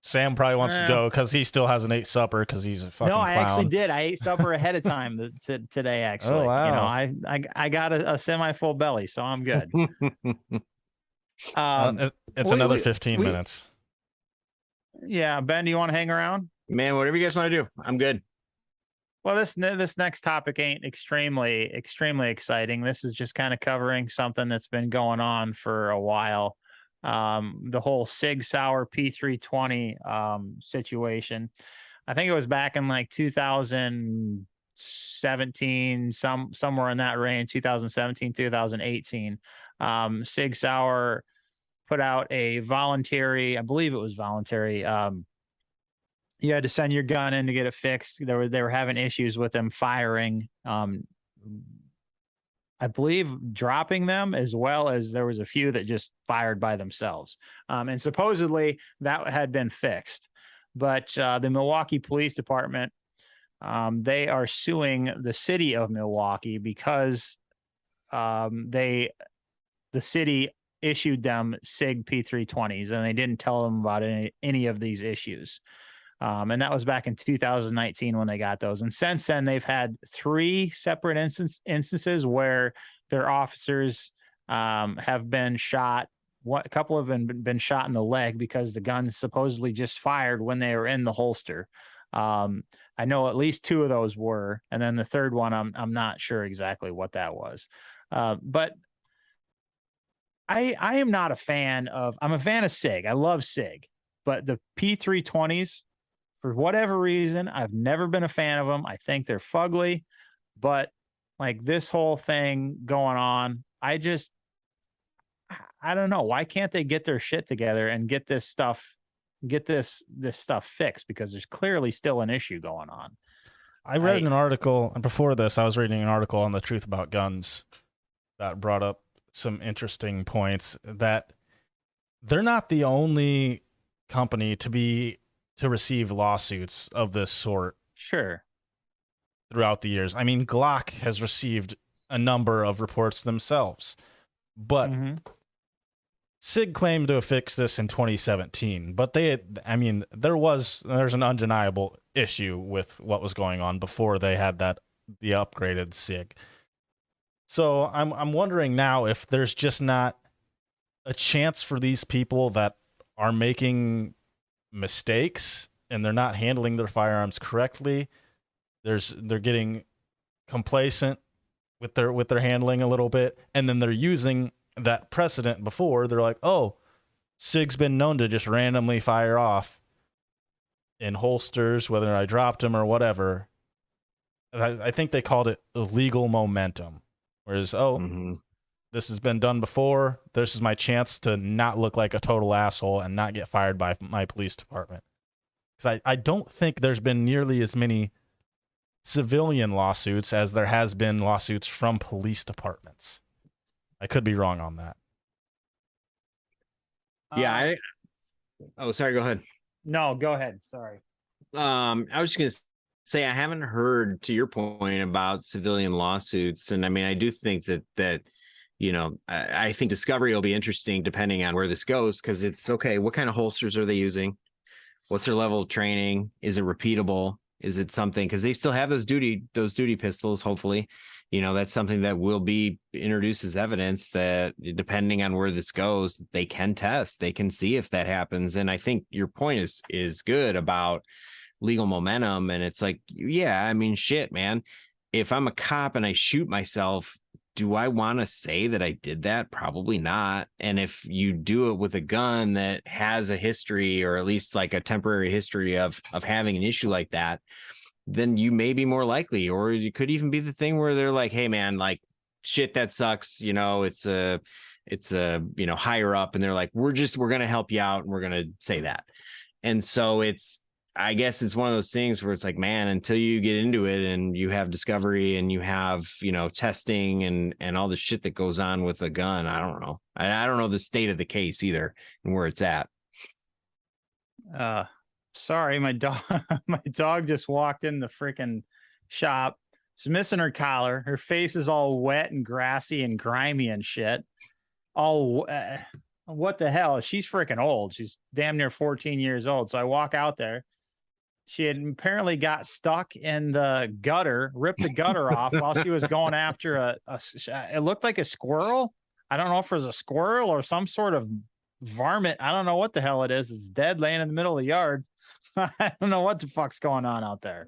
Sam probably wants to go because he still hasn't ate supper because he's a fucking clown. I actually did. I ate supper ahead of time today, actually. Oh, wow. I got a semi-full belly, so I'm good. It's another 15 minutes. Yeah. Ben, do you want to hang around? Man, whatever you guys want to do. I'm good. Well, this next topic ain't extremely exciting. This is just kind of covering something that's been going on for a while. The whole Sig Sauer P320 situation. I think it was back in like 2017, somewhere in that range, 2017, 2018. Sig Sauer put out a voluntary, I believe it was voluntary. You had to send your gun in to get it fixed. They were having issues with them firing. I believe dropping them, as well as there was a few that just fired by themselves. And supposedly that had been fixed. But the Milwaukee Police Department, they are suing the city of Milwaukee because the city issued them SIG P320s, and they didn't tell them about any of these issues. And that was back in 2019 when they got those. And since then, they've had 3 separate instances where their officers have been shot. A couple have been shot in the leg because the gun supposedly just fired when they were in the holster. I know at least 2 of those were, and then the third one, I'm not sure exactly what that was. But I am not a fan of. I'm a fan of SIG. I love SIG, but the P320s, for whatever reason, I've never been a fan of them. I think they're fugly, but like this whole thing going on, I don't know. Why can't they get their shit together and get this stuff fixed? Because there's clearly still an issue going on. I read an article, and before this, I was reading an article on the Truth About Guns that brought up some interesting points, that they're not the only company to receive lawsuits of this sort. Sure. Throughout the years. I mean, Glock has received a number of reports themselves, but SIG claimed to have fixed this in 2017, but there's an undeniable issue with what was going on before they had the upgraded SIG. So I'm wondering now if there's just not a chance for these people that are making mistakes and they're not handling their firearms correctly. They're getting complacent with their handling a little bit, and then they're using that precedent before. They're like, oh, SIG's been known to just randomly fire off in holsters, whether I dropped them or whatever. I think they called it illegal momentum. Whereas, this has been done before. This is my chance to not look like a total asshole and not get fired by my police department. Because I don't think there's been nearly as many civilian lawsuits as there has been lawsuits from police departments. I could be wrong on that. Yeah. Sorry, go ahead. No, go ahead. Sorry. I was just going to say, I haven't heard, to your point, about civilian lawsuits. And I mean, I do think that I think discovery will be interesting depending on where this goes, because it's okay. What kind of holsters are they using? What's their level of training? Is it repeatable? Is it something, because they still have those duty pistols, hopefully, that's something that will be introduced as evidence that depending on where this goes, they can test, they can see if that happens. And I think your point is good about legal momentum. And it's like, yeah, I mean, shit, man, if I'm a cop and I shoot myself, do I want to say that I did that? Probably not. And if you do it with a gun that has a history, or at least like a temporary history of having an issue like that, then you may be more likely. Or it could even be the thing where they're like, hey man, like shit, that sucks. It's a higher up, and they're like, we're going to help you out, and we're going to say that. And so I guess it's one of those things where it's like, man, until you get into it and you have discovery and you have, testing and all the shit that goes on with a gun, I don't know. I don't know the state of the case either and where it's at. Sorry, my dog just walked in the freaking shop. She's missing her collar. Her face is all wet and grassy and grimy and shit. What the hell? She's freaking old. She's damn near 14 years old. So I walk out there. She had apparently got stuck in the gutter, ripped the gutter off while she was going after it looked like a squirrel. I don't know if it was a squirrel or some sort of varmint. I don't know what the hell it is. It's dead, laying in the middle of the yard. I don't know what the fuck's going on out there.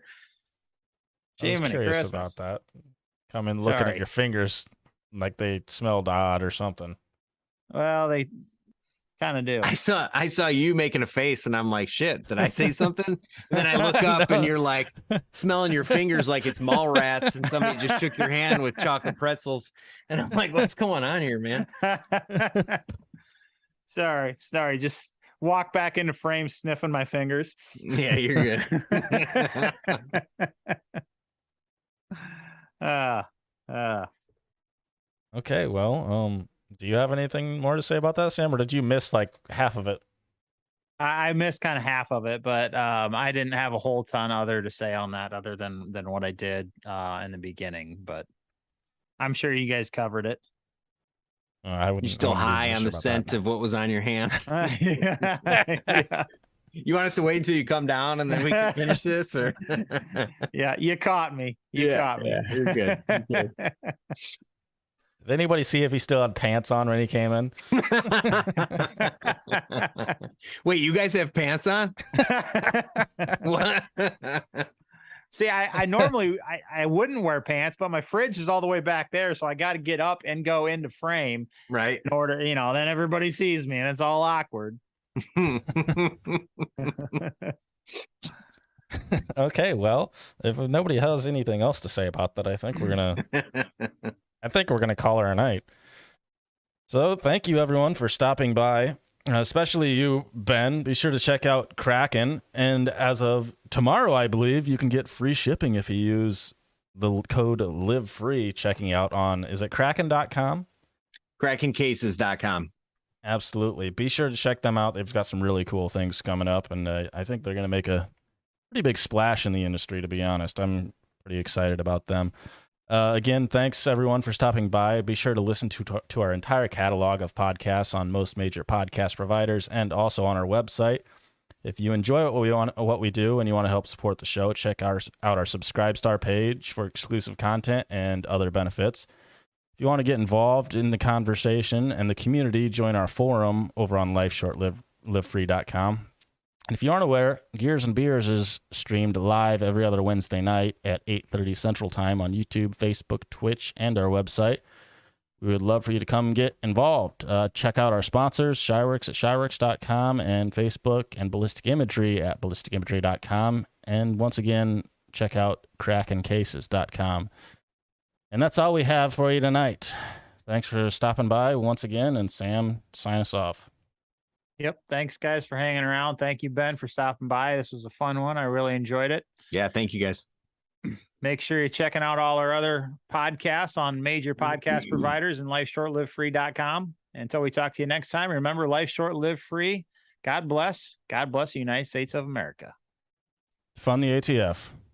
I was curious about that. Come in looking at your fingers like they smelled odd or something. Well, they kind of do. I saw you making a face, and I'm like, shit, did I say something? And then I look up and you're like smelling your fingers like it's mall rats, and somebody just shook your hand with chocolate pretzels. And I'm like, what's going on here, man? Sorry. Just walk back into frame sniffing my fingers. Yeah, you're good. Okay, well, do you have anything more to say about that, Sam, or did you miss like half of it? I missed kind of half of it, but I didn't have a whole ton other to say on that other than what I did in the beginning. But I'm sure you guys covered it. I wouldn't. You're still high on the scent of what was on your hand. Yeah. You want us to wait until you come down and then we can finish this, or? Yeah, you caught me. You caught me. Yeah, you're good. You're good. Did anybody see if he still had pants on when he came in? Wait, you guys have pants on? What? See, I normally I wouldn't wear pants, but my fridge is all the way back there, so I got to get up and go into frame Right. in order, then everybody sees me and it's all awkward. Okay, well, if nobody has anything else to say about that, I think we're gonna call her a night. So thank you everyone for stopping by, especially you, Ben. Be sure to check out Kraken, and as of tomorrow, I believe you can get free shipping if you use the code LIVEFREE. Checking out on, is it Kraken.com? KrakenCases.com. Absolutely. Be sure to check them out. They've got some really cool things coming up, and I think they're going to make a pretty big splash in the industry, to be honest. I'm pretty excited about them. Again, thanks everyone for stopping by. Be sure to listen to our entire catalog of podcasts on most major podcast providers and also on our website. If you enjoy what we do and you want to help support the show, check out our Subscribe Star page for exclusive content and other benefits. If you want to get involved in the conversation and the community, join our forum over on lifeshortlivefree.com. And if you aren't aware, Gears and Beers is streamed live every other Wednesday night at 8:30 Central Time on YouTube, Facebook, Twitch, and our website. We would love for you to come get involved. Check out our sponsors, Shyworks at shyworks.com, and Facebook, and Ballistic Imagery at ballisticimagery.com. And once again, check out krakencases.com. And that's all we have for you tonight. Thanks for stopping by once again, and Sam, sign us off. Yep. Thanks, guys, for hanging around. Thank you, Ben, for stopping by. This was a fun one. I really enjoyed it. Yeah, thank you, guys. Make sure you're checking out all our other podcasts on major podcast providers and lifeshortlivefree.com. Until we talk to you next time, remember, life short, live free. God bless. God bless the United States of America. Fund the ATF.